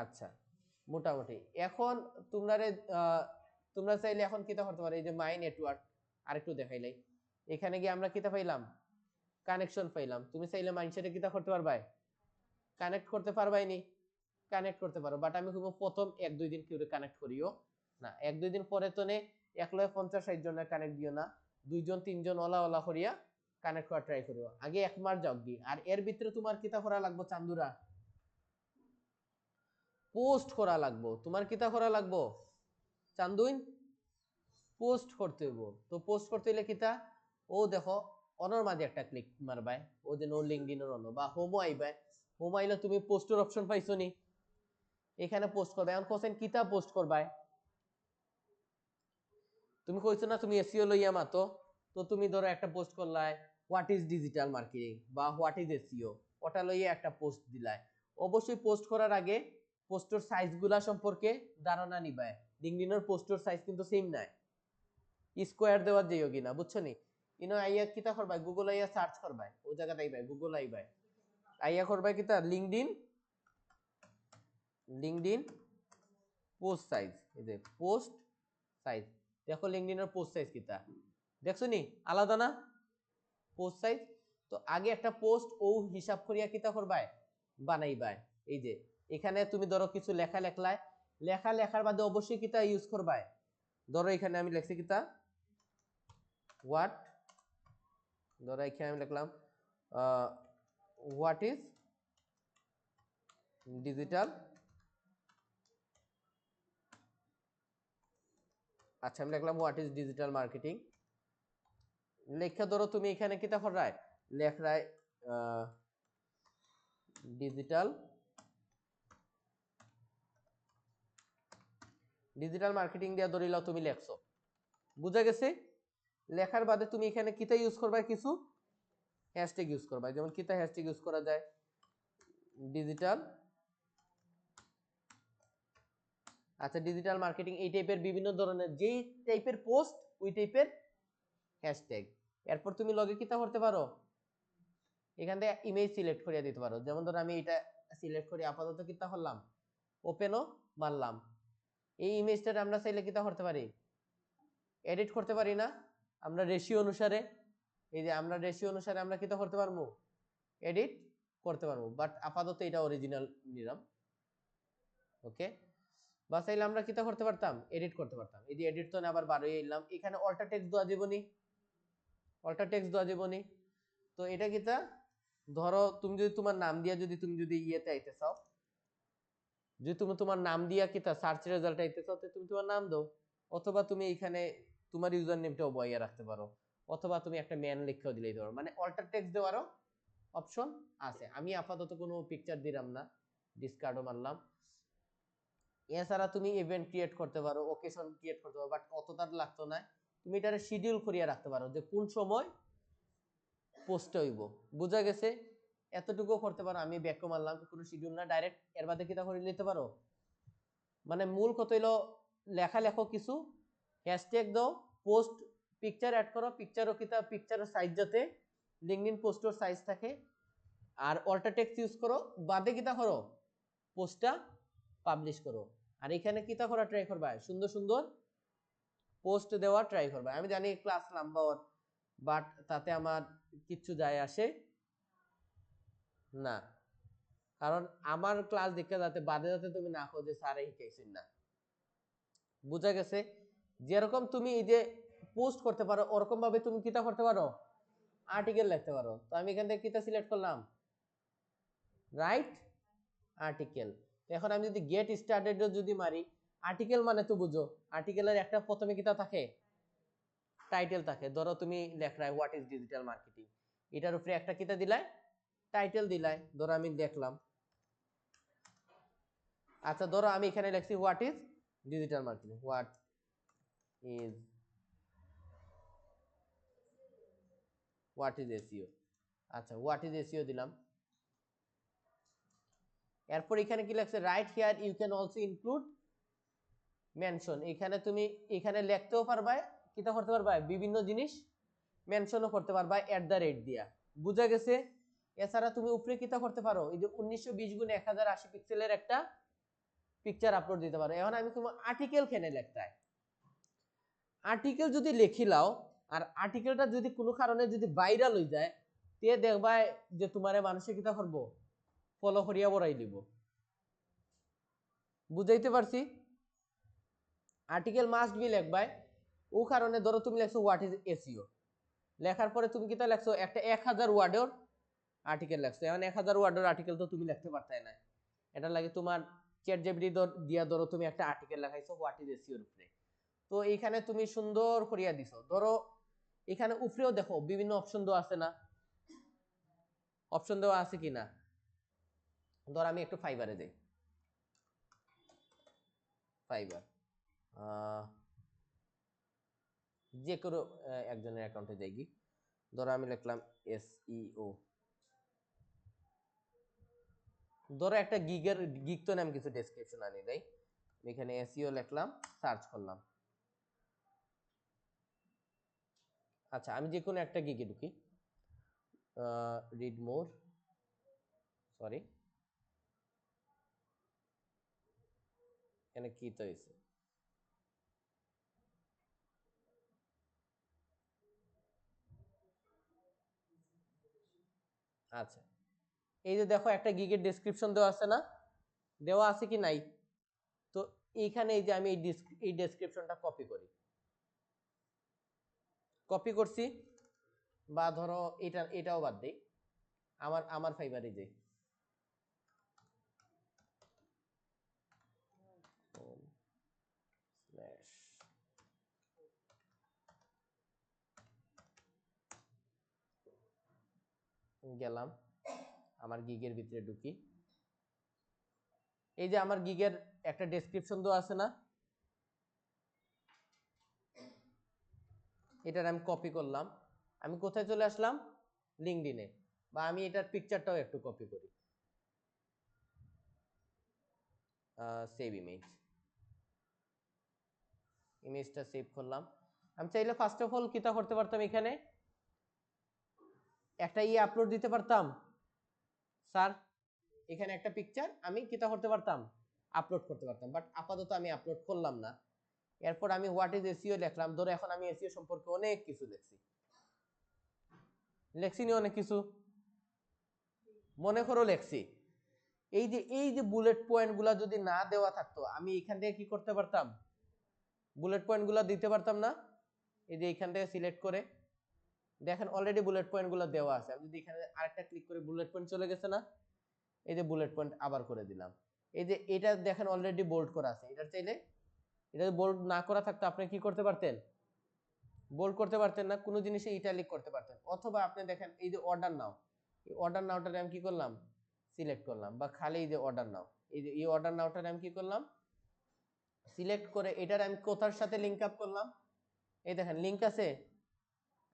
আচ্ছা, মোটামুটি এখন তোমরা তোমরা চাইলে এখন কিতা করতে পারো, এই যে মাই নেটওয়ার্ক আরেকটু দেখাইলাই, এখানে গিয়ে আমরা কিতা পাইলাম, কানেকশন পাইলাম। তুমি চাইলে মাইন্ডসেটে কিতা করতে পারবাই, কানেক্ট করতে পারবাই নি, কানেক্ট করতে পারো, বাট আমি খুব প্রথম 1-2 দিন কেউ কানেক্ট করিও না, 1-2 দিন পরে তো নে 150-60 জনের কানেক্ট দিও না, 2-3 জন ওলা ওলা করিয়া কানেক্ট করা ট্রাই করিও, আগে 1 মাস যাও গি। আর এর ভিতরে তোমার কিতা করা লাগবো চান্দুরা, পোস্ট করা লাগবো। তোমার কিতা করা লাগবো চান্দুইন, পোস্ট করতে হইব। তো পোস্ট করতে হইলে কিতা, ও দেখো অনর মাঝে একটা ক্লিক মারবাই, ও যে নো লিঙ্কডিনের অন বা হোমো আইবাই, হোমো আইলে তুমি পোস্টের অপশন পাইছো নি, এখানে পোস্ট করবে। এখন কোশ্চেন কিতা পোস্ট করবাই, তুমি কইছো না তুমি এসইও লইয়া মাতো, তো তুমি ধরো একটা পোস্ট করলাই হোয়াট ইজ ডিজিটাল মার্কেটিং বা হোয়াট ইজ এসইও, ওটা লইয়া একটা পোস্ট দিলাই। অবশ্যই পোস্ট করার আগে পোস্টের সাইজগুলা সম্পর্কে ধারণা নিবাই। লিঙ্কডিনের পোস্টের সাইজ কিন্তু সেম নাই, স্কোয়ার দেওয়ার যেও কিনা, বুঝছো নি। ইনো আইয়া কিতা করবাই, গুগল আইয়া সার্চ করবাই, ও জায়গাটা আইবাই, গুগল আইবাই, আইয়া করবাই কিতা লিঙ্কডিন, লিঙ্কডিন পোস্ট সাইজ, এই যে পোস্ট সাইজ, দেখো লিঙ্কডিনের পোস্ট সাইজ কিতা, দেখছো নি আলাদা না পোস্ট সাইজ। তো আগে একটা পোস্ট ও হিসাব করিয়া কিতা করবাই, বানাইবাই। এই যে এখানে তুমি ধরো কিছু লেখা লেখলাই, লেখা লেখার বাদে অবশ্যই কিতা ইউজ করবাই, ধরো এখানে আমি লিখছি কিতা হোয়াট, ধরো এখানে আমি লিখলাম হোয়াট ইজ ডিজিটাল, আচ্ছা আমি লিখলাম হোয়াট ইজ ডিজিটাল মার্কেটিং, লেখা ধরো তুমি এখানে কিতা কররাই, লেখরাই ডিজিটাল, ডিজিটাল মার্কেটিং দিয়া ধরিলাও তুমি লেখছো, বুঝা গেছে। লেখার বাদে তুমি এখানে কিতা ইউজ করবা, কিছু হ্যাশট্যাগ ইউজ করবা, যেমন কিতা হ্যাশট্যাগ ইউজ করা যায়, ডিজিটাল, আচ্ছা ডিজিটাল মার্কেটিং, এই টাইপের বিভিন্ন ধরনের যেই টাইপের পোস্ট ওই টাইপের হ্যাশট্যাগ। এরপর তুমি লগে কিতা করতে পারো, এখান থেকে ইমেজ সিলেক্ট করিয়া দিতে পারো, যেমন ধরো আমি এটা সিলেক্ট করি, আপাতত কিতা করলাম ওপেনও মারলাম, এই ইমেজটা আমরা চাইলে কিতা করতে পারি, এডিট করতে পারি না, আমরা রেশিও অনুসারে, এই যে আমরা রেশিও অনুসারে আমরা কিতা করতে পারবো, এডিট করতে পারবো, বাট আপাতত এটা অরিজিনাল নিলাম, ওকে। বা চাইলে আমরা কিতা করতে পারতাম, এডিট করতে পারতাম, এই যে এডিট তো আবার 12 এলাম, এখানে অল্টার টেক্সট দেওয়া যাবনি, অল্টার টেক্সট দেওয়া যাবনি। তো এটা কিতা, ধরো তুমি যদি তোমার নাম দিয়া তুমি যদি ইয়েতে আইতে চাও, যদি তুমি তোমার নাম দিয়া কিতা সার্চ রেজাল্ট আইতে চাও, তুমি তোমার নাম দাও, অথবা তুমি এখানে তোমার ইউজার নেমটাও বইয়া রাখতে পারো, অথবা তুমি একটা ম্যান লিখেও দিলেই পারো, মানে অল্টার টেক্সট দেওয়ারও অপশন আছে। আমি আপাতত কোনো পিকচার দিলাম না, ডিসকার্ডও মারলাম। এছাড়া তুমি ইভেন্ট ক্রিয়েট করতে পারো, ওকেশন ক্রিয়েট করতে পারো, বাট অতটা লাগতো না, তুমি এটারে শিডিউল করিয়া রাখতে পারো যে কোন সময় পোস্ট হইব, বুঝা গেছে। এতটুকু করতে পারো, আমি ব্যাক মারলাম, কোনো শিডিউল না, ডাইরেক্ট এর বাদে কিটা করে নিতে পারো, মানে মূল কত হইলো, লেখা লেখো কিছু হ্যাশট্যাগ দাও, পোস্ট পিকচার অ্যাড করো, পিকচারও কিতা পিকচারের সাইজ যাতে লিঙ্কডইন পোস্টের সাইজ থাকে, আর অল্টার টেক্সট ইউজ করো, বাদে কিতা করো পোস্টটা পাবলিশ করো। আর এখানে কিতা করা ট্রাই করবা, সুন্দর সুন্দর পোস্ট দেওয়া ট্রাই করবা। আমি জানি ক্লাস নাম্বার, বাট তাতে আমার কিচ্ছু যায় আসে না, কারণ আমার ক্লাস দেখে যাতে বাদে যাতে তুমি না কো যে স্যার শিখাইছেন না, বুঝা গেছে। যেরকম তুমি এই যে পোস্ট করতে পারো, ওরকম ভাবে তুমি কিতা করতে পারো, আর্টিকেল লিখতে পারো। তো আমি এখান থেকে কিতা সিলেক্ট করলাম, রাইট আর্টিকেল। এখন আমি যদি গেট স্টার্টেড যদি মারি, আর্টিকেল মানে তো বুঝো, আর্টিকেলের একটা প্রথমে কিতা থাকে, টাইটেল থাকে। ধরো তুমি লেখরাই হোয়াট ইজ ডিজিটাল মার্কেটিং, এটার উপরে একটা কিতা দিলাই, টাইটেল দিলাই, ধরো আমি দেখলাম, আচ্ছা ধরো আমি এখানে লিখছি what is digital marketing, what is SEO, আচ্ছা হোয়াট ইজ এসইও দিলাম। এরপর এখানে কি লাগছে, right here you can also include mention, এখানে তুমি এখানে লিখতেও পারবা, কিতা করতে পারবা, বিভিন্ন জিনিস মেনশনও করতে পারবা @ দিয়া, বুঝা গেছে। এছাড়া তুমি উপরে কিতা করতে পারো, এই যে 1920 × 1080 পিক্সেলের একটা পিকচার আপলোড দিতে পারো। এখন আমি তোমার আর্টিকেল কেন লিখতে হয়, আর্টিকেল যদি লিখিলাও আর আর্টিকেলটা যদি কোনো কারণে যদি ভাইরাল হয়ে যায় তে দেখবা যে তোমারে মানুষে কিতা করব, ফলো করিয়া বড়াই দিব। বুঝাইতে পারছি? আর্টিকেল মাস্ট বি লিখবাই। ও কারণে ধরো তুমি লেখছো হোয়াট ইজ এসইও, লেখার পরে তুমি কিতা লেখছো একটা 1000 ওয়ার্ডের আর্টিকেল লেখছো। এখন 1000 ওয়ার্ডের আর্টিকেল তো তুমি লিখতে পারতাই না, এটা লাগে তোমার চ্যাট জিপিটি দিয়া ধরো তুমি একটা আর্টিকেল লেখাইছো হোয়াট ইজ এসইওর উপরে। তো এইখানে তুমি সুন্দর করিয়া দিছো। ধরো এখানে উপরেও দেখো বিভিন্ন অপশন দেওয়া আছে না, অপশন দেওয়া আছে কিনা। ধর আমি একটু ফাইবারে যাই, ফাইবার যে কোনো একজনের অ্যাকাউন্টে যাই গি। ধরো আমি লিখলাম এসইও, ধরো একটা গিগ তো নাম কিছু ডেসক্রিপশন আনি দেই, এখানে এসইও লিখলাম, সার্চ করলাম। আচ্ছা আমি যে কোনো একটা গিগে ঢুকি, রিড মোর, সরি এখানে কি তো হয়েছে, আচ্ছা এই যে দেখো একটা গিগের ডেসক্রিপশন দেওয়া আছে না, দেওয়া আছে কি নাই? তো এইখানে এই যে আমি এই ডেসক্রিপশনটা কপি করি, কপি করছি। বা ধরো এটাও বাদ দেই, আমার ফাইবারে যে গেলাম, আমার গিগের ভিতরে ঢুকি। এই যে আমার গিগের একটা ডেসক্রিপশন দেওয়া আছে না, এটার আমি কপি করলাম। আমি কোথায় চলে আসলাম, লিঙ্কডইনে। বা আমি এটার পিকচারটাও একটু কপি করি, সেভ ইমেজ, ইমেজটা সেভ করলাম। আমি চাইলে ফার্স্ট অফ অল কিতা করতে পারতাম, এখানে একটা আপলোড দিতে পারতাম, স্যার এখানে একটা পিকচার আমি কিতা করতে পারতাম, আপলোড করতে পারতাম। বাট আপাতত আমি আপলোড করলাম না। এরপর আমি হোয়াট ইজ এসইও লিখলাম। ধরো এখন আমি এসইও সম্পর্কে অনেক কিছু লেখছি নি অনেক কিছু, মনে করো লেখছি। এই যে বুলেট পয়েন্ট গুলা যদি না দেওয়া থাকতো, আমি এখান থেকে কি করতে পারতাম, বুলেট পয়েন্ট গুলা দিতে পারতাম না। এই যে এখান থেকে সিলেক্ট করে দেখেন অলরেডি বুলেট পয়েন্ট গুলো দেওয়া আছে। আমি যদি এখানে আরেকটা ক্লিক করে বুলেট পয়েন্ট চলে গেছে না, এই যে বুলেট পয়েন্ট আবার করে দিলাম। এই যে এটা দেখেন অলরেডি বোল্ড করা আছে। এটার চাইলে এটা যদি বোল্ড না করা থাকতো আপনি কি করতে পারতেন, বোল্ড করতে পারতেন না, কোনো জিনিসে ইটালিক করতে পারতেন। অথবা আপনি দেখেন এই যে অর্ডার নাও, এই অর্ডার নাওটারে আমি কি করলাম, সিলেক্ট করলাম। বা খালি এই যে অর্ডার নাও, এই যে এই অর্ডার নাওটারে আমি কি করলাম, সিলেক্ট করে এটার আমি কোথার সাথে লিংক আপ করলাম, এই দেখেন লিংক আছে।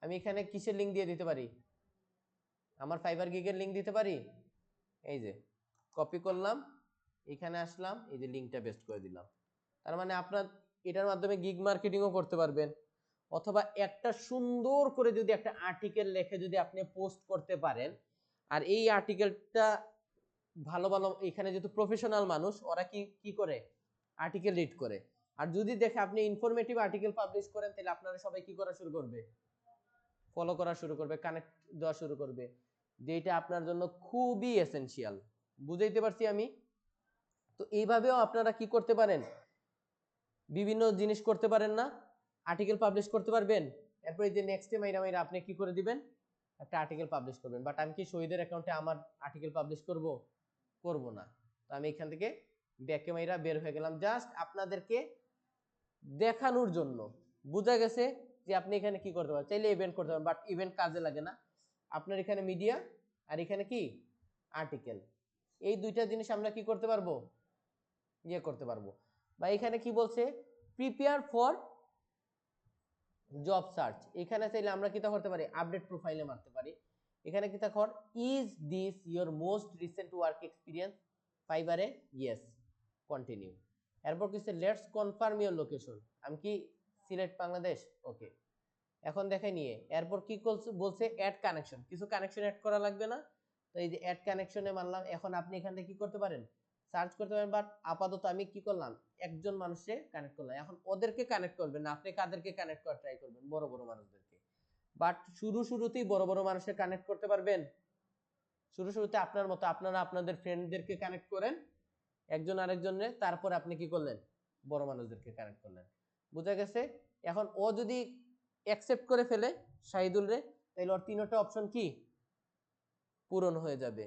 আমি এখানে কিসের লিংক দিয়ে দিতে পারি, আমার ফাইবার গিগের লিংক দিতে পারি। এই যে কপি করলাম, এখানে আসলাম, এই যে লিংকটা পেস্ট করে দিলাম। তার মানে আপনার এটার মাধ্যমে গিগ মার্কেটিংও করতে পারবেন। অথবা একটা সুন্দর করে যদি একটা আর্টিকেল লিখে যদি আপনি পোস্ট করতে পারেন, আর এই আর্টিকেলটা ভালো ভালো এখানে যেহেতু প্রফেশনাল মানুষ, ওরা কি কি করে, আর্টিকেল রিড করে। আর যদি দেখে আপনি ইনফরমেটিভ আর্টিকেল পাবলিশ করেন, তাহলে আপনারা সবাই কি করা শুরু করবে, ফলো করা শুরু করবে, কানেক্ট দেওয়া শুরু করবে। যেটা আপনার জন্য খুবই এসেনশিয়াল। বুঝাইতে পারছি আমি? তো এইভাবেও আপনারা কি করতে পারেন, বিভিন্ন জিনিস করতে পারেন না, আর্টিকেল পাবলিশ করতে পারবেন। এরপর এই যে নেক্সট মাইরা মাইরা আপনি কি করে দিবেন, একটা আর্টিকেল পাবলিশ করবেন। বাট আমি কি শহীদের অ্যাকাউন্টে আমার আর্টিকেল পাবলিশ করব, করব না। তো আমি এখান থেকে ব্যাকে মাইরা বের হয়ে গেলাম, জাস্ট আপনাদেরকে দেখানোর জন্য। বোঝা গেছে যে আপনি এখানে কি করতে পারেন, চাইলে ইভেন্ট করতে পারেন, বাট ইভেন্ট কাজে লাগে না। আপনার এখানে মিডিয়া আর এখানে কি আর্টিকেল, এই দুইটা জিনিস আমরা কি করতে পারবো, ইয়ে করতে পারবো। বা এখানে কি বলছে, প্রিপেয়ার ফর জব সার্চ। এখানে চাইলে আমরা কিতা করতে পারি, আপডেট প্রোফাইলে মারতে পারি। এখানে কিতা কর, is this your most recent work experience ফাইবারে, ইয়েস, কন্টিনিউ। এরপর কিছু লেটস কনফার্ম ইয়োর লোকেশন, আমি কি সিলেট বাংলাদেশ, ওকে। এখন দেখে নিয়ে এরপর কি বলছে, অ্যাড কানেকশন, কিছু কানেকশন অ্যাড করা লাগবে না। তো এই যে অ্যাড কানেকশনে মারলাম। এখন আপনি এখান থেকে কি করতে পারেন, সার্চ করতে পারেন, বাট আপাতত আমি কি করলাম, একজন মানুষে কানেক্ট করলাম। এখন ওদেরকে কানেক্ট করবেন না, আপনি কাদেরকে কানেক্ট করার ট্রাই করবেন, বড় বড় মানুষদেরকে। বাট শুরুতেই বড় বড় মানুষের কানেক্ট করতে পারবেন? শুরুতে আপনার মতো আপনারা আপনাদের ফ্রেন্ডদেরকে কানেক্ট করেন একজন আরেকজনের, তারপর আপনি কি করলেন, বড় মানুষদেরকে কানেক্ট করলেন। বুঝা গেছে? এখন ও যদি অ্যাকসেপ্ট করে ফেলে শাহিদুল রে, তাহলে ওর তিনটা অপশন কি পূরণ হয়ে যাবে।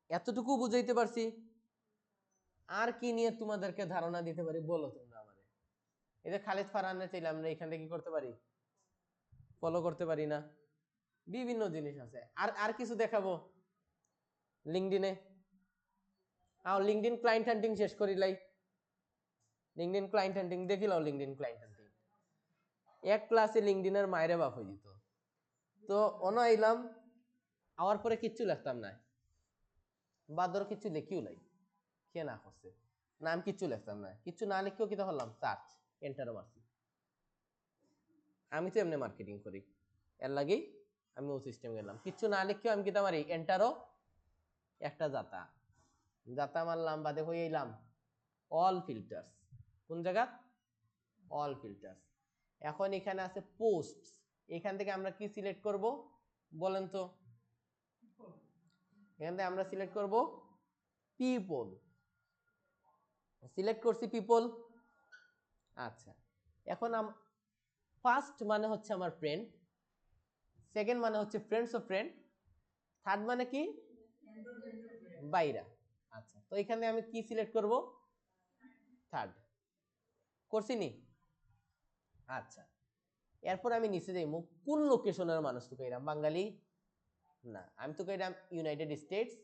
এতটুকু বুঝাইতে পারছি? আর কি নিয়ে তোমাদেরকে ধারণা দিতে পারি বলো তোমরা আমাদের। এই যে খালিদ ফারহানের চাইলে আমরা এখান থেকে কি করতে পারি, ফলো করতে পারি না? বিভিন্ন জিনিস আছে। আর আর কিছু দেখাবো লিঙ্কডিনে। লিঙ্কডিন ক্লায়েন্ট হান্টিং শেষ করিলাই। লিঙ্কডিন ক্লায়েন্ট হান্টিং দেখিলাও, লিঙ্কডিন ক্লায়েন্ট হান্টিং এক ক্লাসে লিঙ্কডিনের মায়েরে বাপ হয়ে যেত। তো অন আইলাম, আওয়ার পরে কিচ্ছু লিখতাম না, বা ধরো কিচ্ছু লিখিও নাই, কে না করছে নাম, কিচ্ছু লিখতাম না। কিচ্ছু না লিখেও কি করলাম, সার্চ এন্টারও মারছি। আমি তো এমনি মার্কেটিং করি, এর লাগেই আমি ও সিস্টেম গেলাম। কিচ্ছু না লিখেও আমি কিতা মারি, এন্টারও একটা জাতা জাতা মারলাম, বাদে হয়ে এলাম অল ফিল্টার্স। কোন জায়গা, অল ফিল্টার্স। এখন এখানে আছে পোস্ট, এখান থেকে আমরা কি সিলেক্ট করব বলেন তো? এখান থেকে আমরা সিলেক্ট করব পিপল। সিলেক্ট করছি পিপল। আচ্ছা, এখন ফার্স্ট মানে হচ্ছে আমার ফ্রেন্ড, সেকেন্ড মানে হচ্ছে ফ্রেন্ডস অফ ফ্রেন্ড, থার্ড মানে কি বাইরা। আচ্ছা, তো এখানে আমি কি সিলেক্ট করব, থার্ড করছি নি? আচ্ছা, এরপর আমি নিচে যাইমু, কোন লোকেশনের মানুষ তো কইরাম, বাঙালি না, আমি তো কইরাম ইউনাইটেড স্টেটস,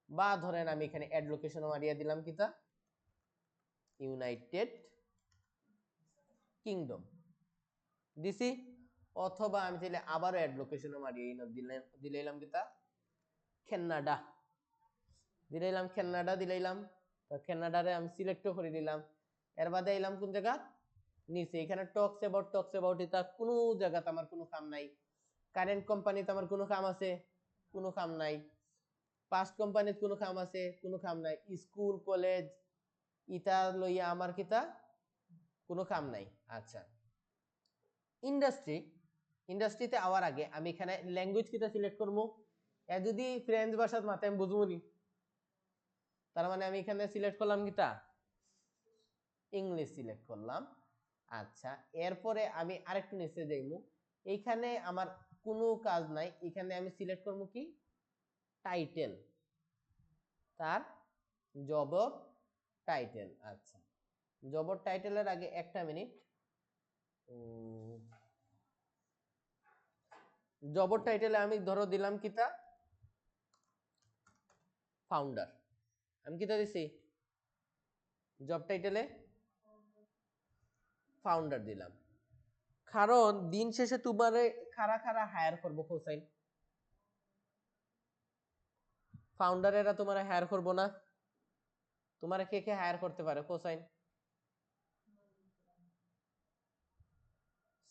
বা ধরেন আমি এখানে অ্যাড লোকেশন মারিয়া দিলাম কিতা, ইউনাইটেড কিংডম দিছি। অথবা আমি চাইলে আবারও অ্যাড লোকেশনে মারিয়ে দিলাম কিতা, কানাডা দিলাম, কানাডা দিলাম। তো কানাডারে আমি সিলেক্টও করে দিলাম। এর বাদে এলাম কোন জায়গা, নিচে এখানে টক্স অ্যাবাউট এটা কোনো জায়গাতে আমার কোনো কাম নাই। কারেন্ট কোম্পানিতে আমার কোনো কাম আছে, কোনো কাম নাই। পাস্ট কোম্পানিতে কোনো কাম আছে, কোনো কাম নাই। স্কুল কলেজ ইটা লইয়া আমার কিতা কোনো কাম নাই। আচ্ছা, ইন্ডাস্ট্রিতে আওয়ার আগে আমি এখানে ল্যাঙ্গুয়েজ কিটা সিলেক্ট করবো। যদি ফ্রেঞ্চ ভাষার মাথায় আমি বুঝবো নি, তার মানে আমি এখানে সিলেক্ট করলাম কিটা, ইংলিশ সিলেক্ট করলাম। আচ্ছা, এরপরে আমি আরেকটু নিচে যাইমু, এইখানে আমার কোনো কাজ নাই, এখানে আমি সিলেক্ট করবো কি, টাইটেল, তার জবর টাইটেল। আচ্ছা, জবর টাইটেলের আগে একটা মিনিট, জবর টাইটেলে আমি ধরো দিলাম কিতা, ফাউন্ডার। আমি কিতা দিছি, জব টাইটেলে ফাউন্ডার দিলাম, কারণ দিন শেষে তোমারে খারা খারা হায়ার করবো হোসাইন, ফাউন্ডারেরা তোমার হায়ার করবো না? তোমার কে কে হায়ার করতে পারে হোসাইন?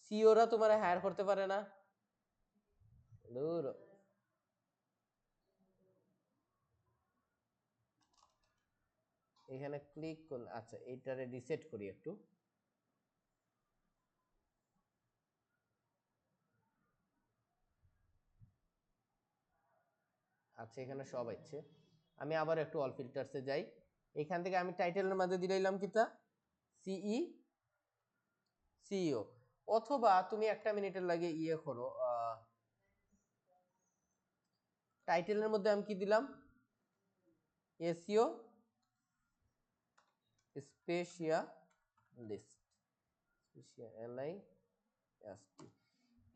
সিওরা তোমার হায়ার করতে পারে না? দূর, এখানে ক্লিক করুন। আচ্ছা, এইটারে রিসেট করি একটু। আচ্ছা, এখানে সব আছে। আমি আবার একটু অল ফিল্টারসে যাই। এখান থেকে আমি টাইটেলের মধ্যে দিলাম কিতা, সিই সিইও। অথবা তুমি একটা মিনিটের লাগে ইয়ে করো, টাইটেলের মধ্যে আমি কি দিলাম, এসইও স্পেশালিস্ট,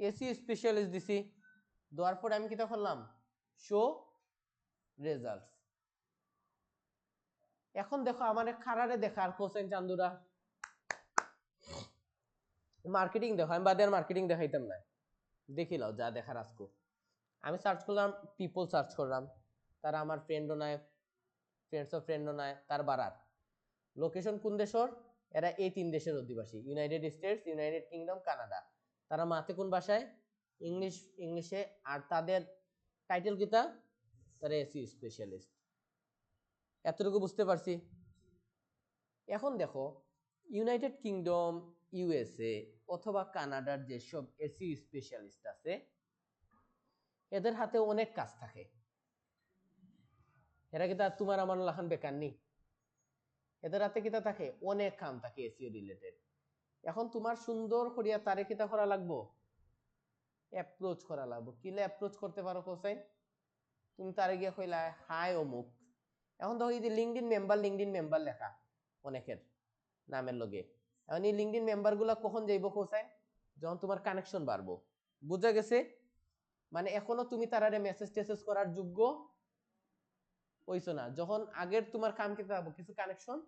এসইও স্পেশালিস্ট দিছি। দেওয়ার পরে আমি কিতা করলাম, শো রেজাল্টস। এখন দেখো আমার খারারে দেখার হোসেন চান্দুরা মার্কেটিং দেখো, আমি বাদে আর মার্কেটিং দেখাইতাম না, দেখিলাও যা দেখার আজকে। আমি সার্চ করলাম পিপল, সার্চ করলাম, তারা আমার ফ্রেন্ডও নাই, ফ্রেন্ডস অফ ফ্রেন্ডও নাই, তার বাড়ার লোকেশন কোন দেশের, এরা এই তিন দেশের অধিবাসী, United states, United kingdom, Canada. তারা মাতে কোন ভাষায়, ইংলিশে। আর তাদের টাইটেল কিতা, তারা এসইও স্পেশালিস্ট। এতটুকু বুঝতে পারছি। এখন দেখো ইউনাইটেড কিংডম, ইউএসএ অথবা কানাডার যেসব এসইউ স্পেশালিস্ট আছে এদের হাতে অনেক কাজ থাকে। এরা কি তার তোমার আমার লাখান বেকার নেই, এদের হাতে কিতা থাকে অনেক কাম থাকে এসইও রিলেটেড। এখন তোমার সুন্দর করিয়া তারে কিতা করা লাগবো, অ্যাপ্রোচ করা লাগবো। কিলে অ্যাপ্রোচ করতে পারো কোসাইন, তুমি তারে গিয়ে কইলা হাই অমুক। এখন দেখো এই যে লিঙ্কডইন মেম্বার লেখা অনেকের নামের লগে, এখন এই লিঙ্কডইন মেম্বার গুলা কখন যাইবো কোসাইন, যখন তোমার কানেকশন বাড়বো। বুঝা গেছে? মানে এখনো তুমি তারারে মেসেজ টেসেজ করার যোগ্য হইছো না। যখন আগের তোমার কাম কিতা হবো কিছু কানেকশন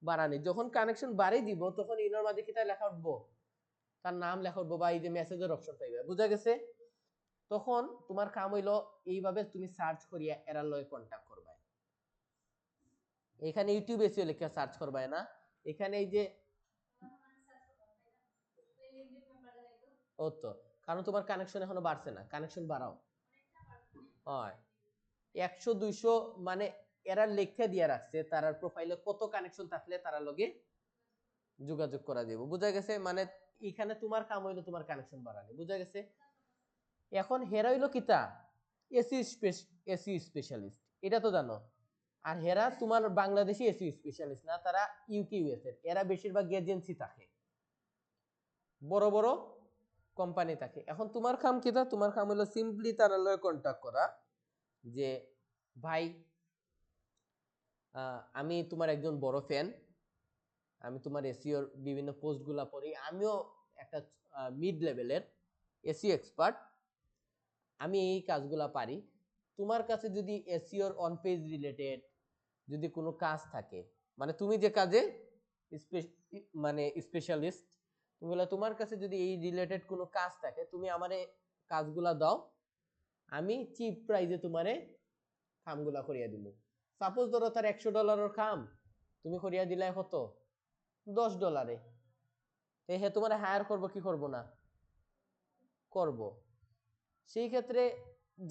বাড়ানি, যখন কানেকশন বাড়াই দিব তখন ইনার মাঝে কিতা লেখা উঠবো, তার নাম লেখা উঠবো বা এই যে মেসেজের অপশন পাইবে। বুঝা গেছে? তখন তোমার কাম হইলো এইভাবে তুমি সার্চ করিয়া এরার লগে কন্টাক্ট করবা। এখানে ইউটিউব এসিও লেখা সার্চ করবা না, এখানে এই যে ও তো কারণ তোমার কানেকশন এখনো বাড়ছে না, কানেকশন বাড়াও। হয় 100 200 মানে এরা লেখা দিয়া রাখছে তারার প্রোফাইলে কত কানেকশন থাকলে তারা লগে যোগাযোগ করা যাবে। বুঝা গেছে? মানে এখানে তোমার কাম হইলো তোমার কানেকশন বাড়ানি। বুঝা গেছে? এখন হেরা হইলো কিতা এসইউ স্পেশালিস্ট, এটা তো জানো। আর হেরা তোমার বাংলাদেশি এসইউ স্পেশালিস্ট না, তারা ইউকে ইউএস এর। এরা বেশিরভাগ এজেন্সি থাকে, বড় বড় কোম্পানি থাকে। এখন তোমার কাম কিতা, তোমার কাম হলো সিম্পলি তারা লয়ে কন্টাক্ট করা যে ভাই আমি তোমার একজন বড় ফ্যান, আমি তোমার এসইওর বিভিন্ন পোস্টগুলা পড়ি, আমিও একটা মিড লেভেলের এসইও এক্সপার্ট, আমি এই কাজগুলা পারি। তোমার কাছে যদি এসইওর অন পেজ রিলেটেড যদি কোনো কাজ থাকে, মানে তুমি যে কাজে মানে স্পেশালিস্ট, তুমি বলে তোমার কাছে যদি এই রিলেটেড কোনো কাজ থাকে তুমি আমারে কাজগুলা দাও, আমি চিপ প্রাইজে তোমারে কামগুলা করিয়া দিব। সাপোজ ধরো তার $100 কাম, তুমি করিয়া দিলে কত, $10। হে তোমার হায়ার করব কি করব না, করব। সেই ক্ষেত্রে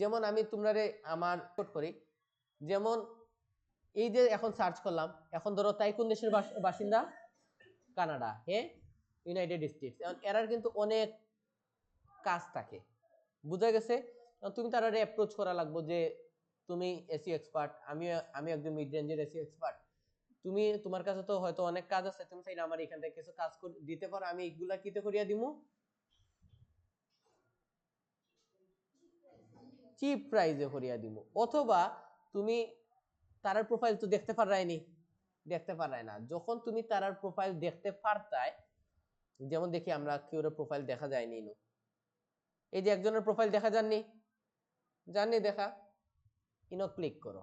যেমন আমি তোমারে আমার করি, যেমন এই যে এখন সার্চ করলাম, এখন ধরো তাই কোন দেশের বাসিন্দা, কানাডা, হে ইউনাইটেড স্টেটস। এরার কিন্তু অনেক কাজ থাকে। বুঝা গেছে? তুমি তারা অ্যাপ্রোচ করা লাগবে যে তুমি এসি এক্সপার্ট, আমি একজন মিড রেঞ্জের এসি এক্সপার্ট, তুমি তোমার কাছে তো হয়তো অনেক কাজ আছে, তুমি চাইলে আমার এখান থেকে কিছু কাজ দিতে পারো, আমি এগুলা কিতে করিয়া দিমু, চিপ প্রাইজে করিয়া দিমু। অথবা তুমি তারার প্রোফাইল তো দেখতে পারাইনি, দেখতে পারাই না, যখন তুমি তারার প্রোফাইল দেখতে পারতাই, যেমন দেখি আমরা কেউ প্রোফাইল দেখা যায়নি, এই যে একজনের প্রোফাইল দেখা যাননি, জাননি দেখা, ইনো ক্লিক করো,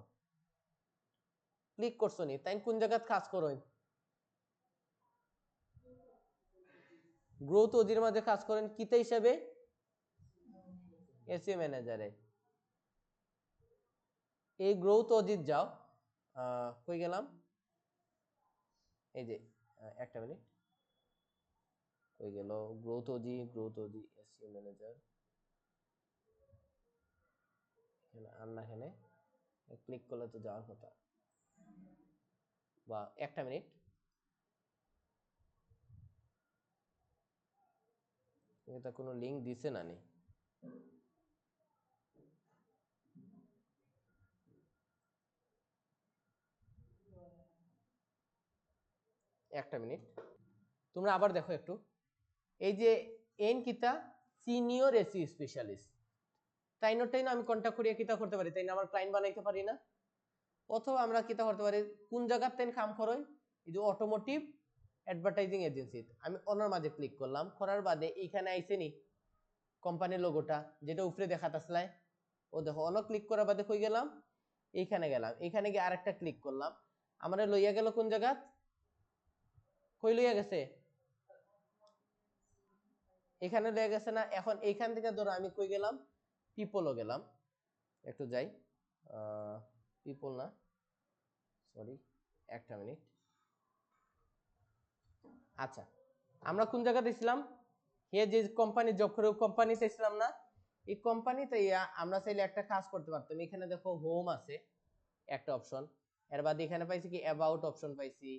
ক্লিক করছো নি, তাই কোন জায়গাত কাজ করো, গ্রোথ ওজির মাঝে কাজ করেন কিতে হিসাবে, এসিও ম্যানেজারে। এই গ্রোথ অজিত যাও, কই গেলাম, এই যে একটা মিনিট, কই গেল, গ্রোথ ওজি এসিও ম্যানেজার, আর না, এখানে ক্লিক করলে তো যাওয়ার কথা, বা একটা মিনিট, এটা কোনো লিংক দিছে না নি, একটা মিনিট, তোমরা আবার দেখো একটু, এই যে এন কিতা সিনিয়র এসি স্পেশালিস্ট, তাই না আমি কন্টাক্ট করিয়া কিতা করতে পারি, তাই না আমার ক্লায়েন্ট বানাইতে পারি না। অথবা আমরা কিতা করতে পারি, কোন জায়গার তেন কাম করই, এই যে অটোমোটিভ অ্যাডভার্টাইজিং এজেন্সি, আমি ওনার মাঝে ক্লিক করলাম, করার বাদে এইখানে আইছে নি কোম্পানির লোগোটা যেটা উপরে দেখাতাছিল, ও দেখো অন ক্লিক করার বাদে কই গেলাম, এইখানে গেলাম, এইখানে গিয়ে আরেকটা ক্লিক করলাম, আমারে লইয়া গেল কোন জায়গা, কই লইয়া গেছে, এখানে লইয়া গেছে না। এখন এইখান থেকে ধরো আমি কই গেলাম, পিপলও গেলাম, একটু যাই, পিপল না, সরি, একটা মিনিট, আচ্ছা আমরা কোন জায়গাতে ছিলাম, হে যে কোম্পানি জব করে কোম্পানিতে ছিলাম না, এই কোম্পানিতে আমরা চাইলে একটা কাজ করতে পারতাম। এখানে দেখো হোম আছে একটা অপশন, এর বাদে এখানে পাইছি কি অ্যাবাউট অপশন পাইছি,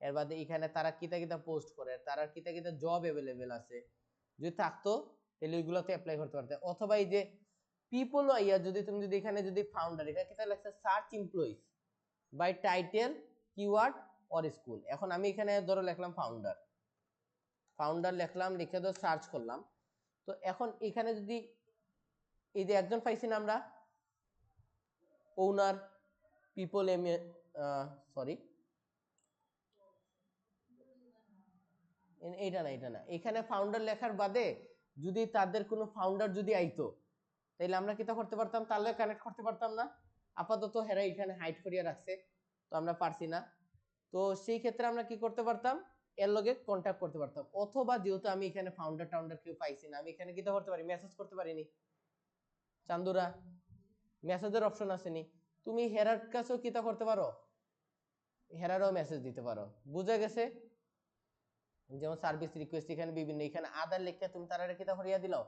এর বাদে এখানে তারা কিতা কিতা পোস্ট করে, তারা কিতা কিতা জব অ্যাভেলেবেল আছে, যদি থাকতো তাহলে ওইগুলোতে অ্যাপ্লাই করতে পারতে। অথবা এই যে পিপল আইয়া যদি তুমি যদি এখানে যদি ফাউন্ডার, এখানে কিতা লেখছে search employees by title keyword or school. এখন আমি এখানে ধরো লিখলাম ফাউন্ডার, ফাউন্ডার লিখলাম, লিখে তো সার্চ করলাম। তো এখন এখানে যদি এই যে একজন পাইছি না আমরা ওনার পিপল এম, সরি এইটা না, এখানে ফাউন্ডার লেখার বাদে যদি তাদের কোনো ফাউন্ডার যদি আইতো তাহলে আমরা কিতা করতে পারতাম, তাহলে কানেক্ট করতে পারতাম না। আপাতত হেরা এখানে হাইড করিয়া রাখছে, তো আমরা পারছি না। তো সেই ক্ষেত্রে আমরা কি করতে পারতাম, এর লগে কন্ট্যাক্ট করতে পারতাম। অথবা যেহেতু আমি এখানে ফাউন্ডার টাউন্ডার কেউ পাইছি না, আমি এখানে কিতা করতে পারি, মেসেজ করতে পারিনি। চান্দুরা মেসেজের অপশন আসেনি, তুমি হেরার কাছেও কিতা করতে পারো, হেরারও মেসেজ দিতে পারো। বুঝা গেছে? যেমন সার্ভিস রিকোয়েস্ট এখানে বিভিন্ন, এখানে আদার লিখে তুমি তারা কিতা করিয়া দিলাও,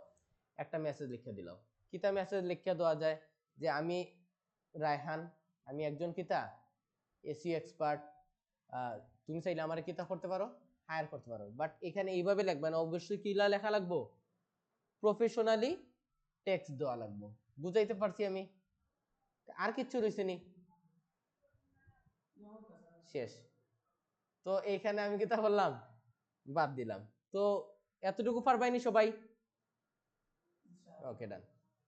একটা মেসেজ লিখে দিলাও। কিতা মেসেজ লিখে দেওয়া যায় যে আমি রায়হান, আমি একজন কিতা এসইও এক্সপার্ট, তুমি চাইলে আমার কিতা করতে পারো, হায়ার করতে পারো। বাট এখানে এইভাবে লিখবে না, অবশ্যই কিলা লেখা লাগবো, প্রফেশনালি টেক্সট দেওয়া লাগবো। বুঝাইতে পারছি আমি? আর কিচ্ছু রয়েছে নি, শেষ। তো এইখানে আমি কিতা বললাম, বাদ দিলাম। তো এতটুকু পারবাইনি সবাই? ওকে ডান।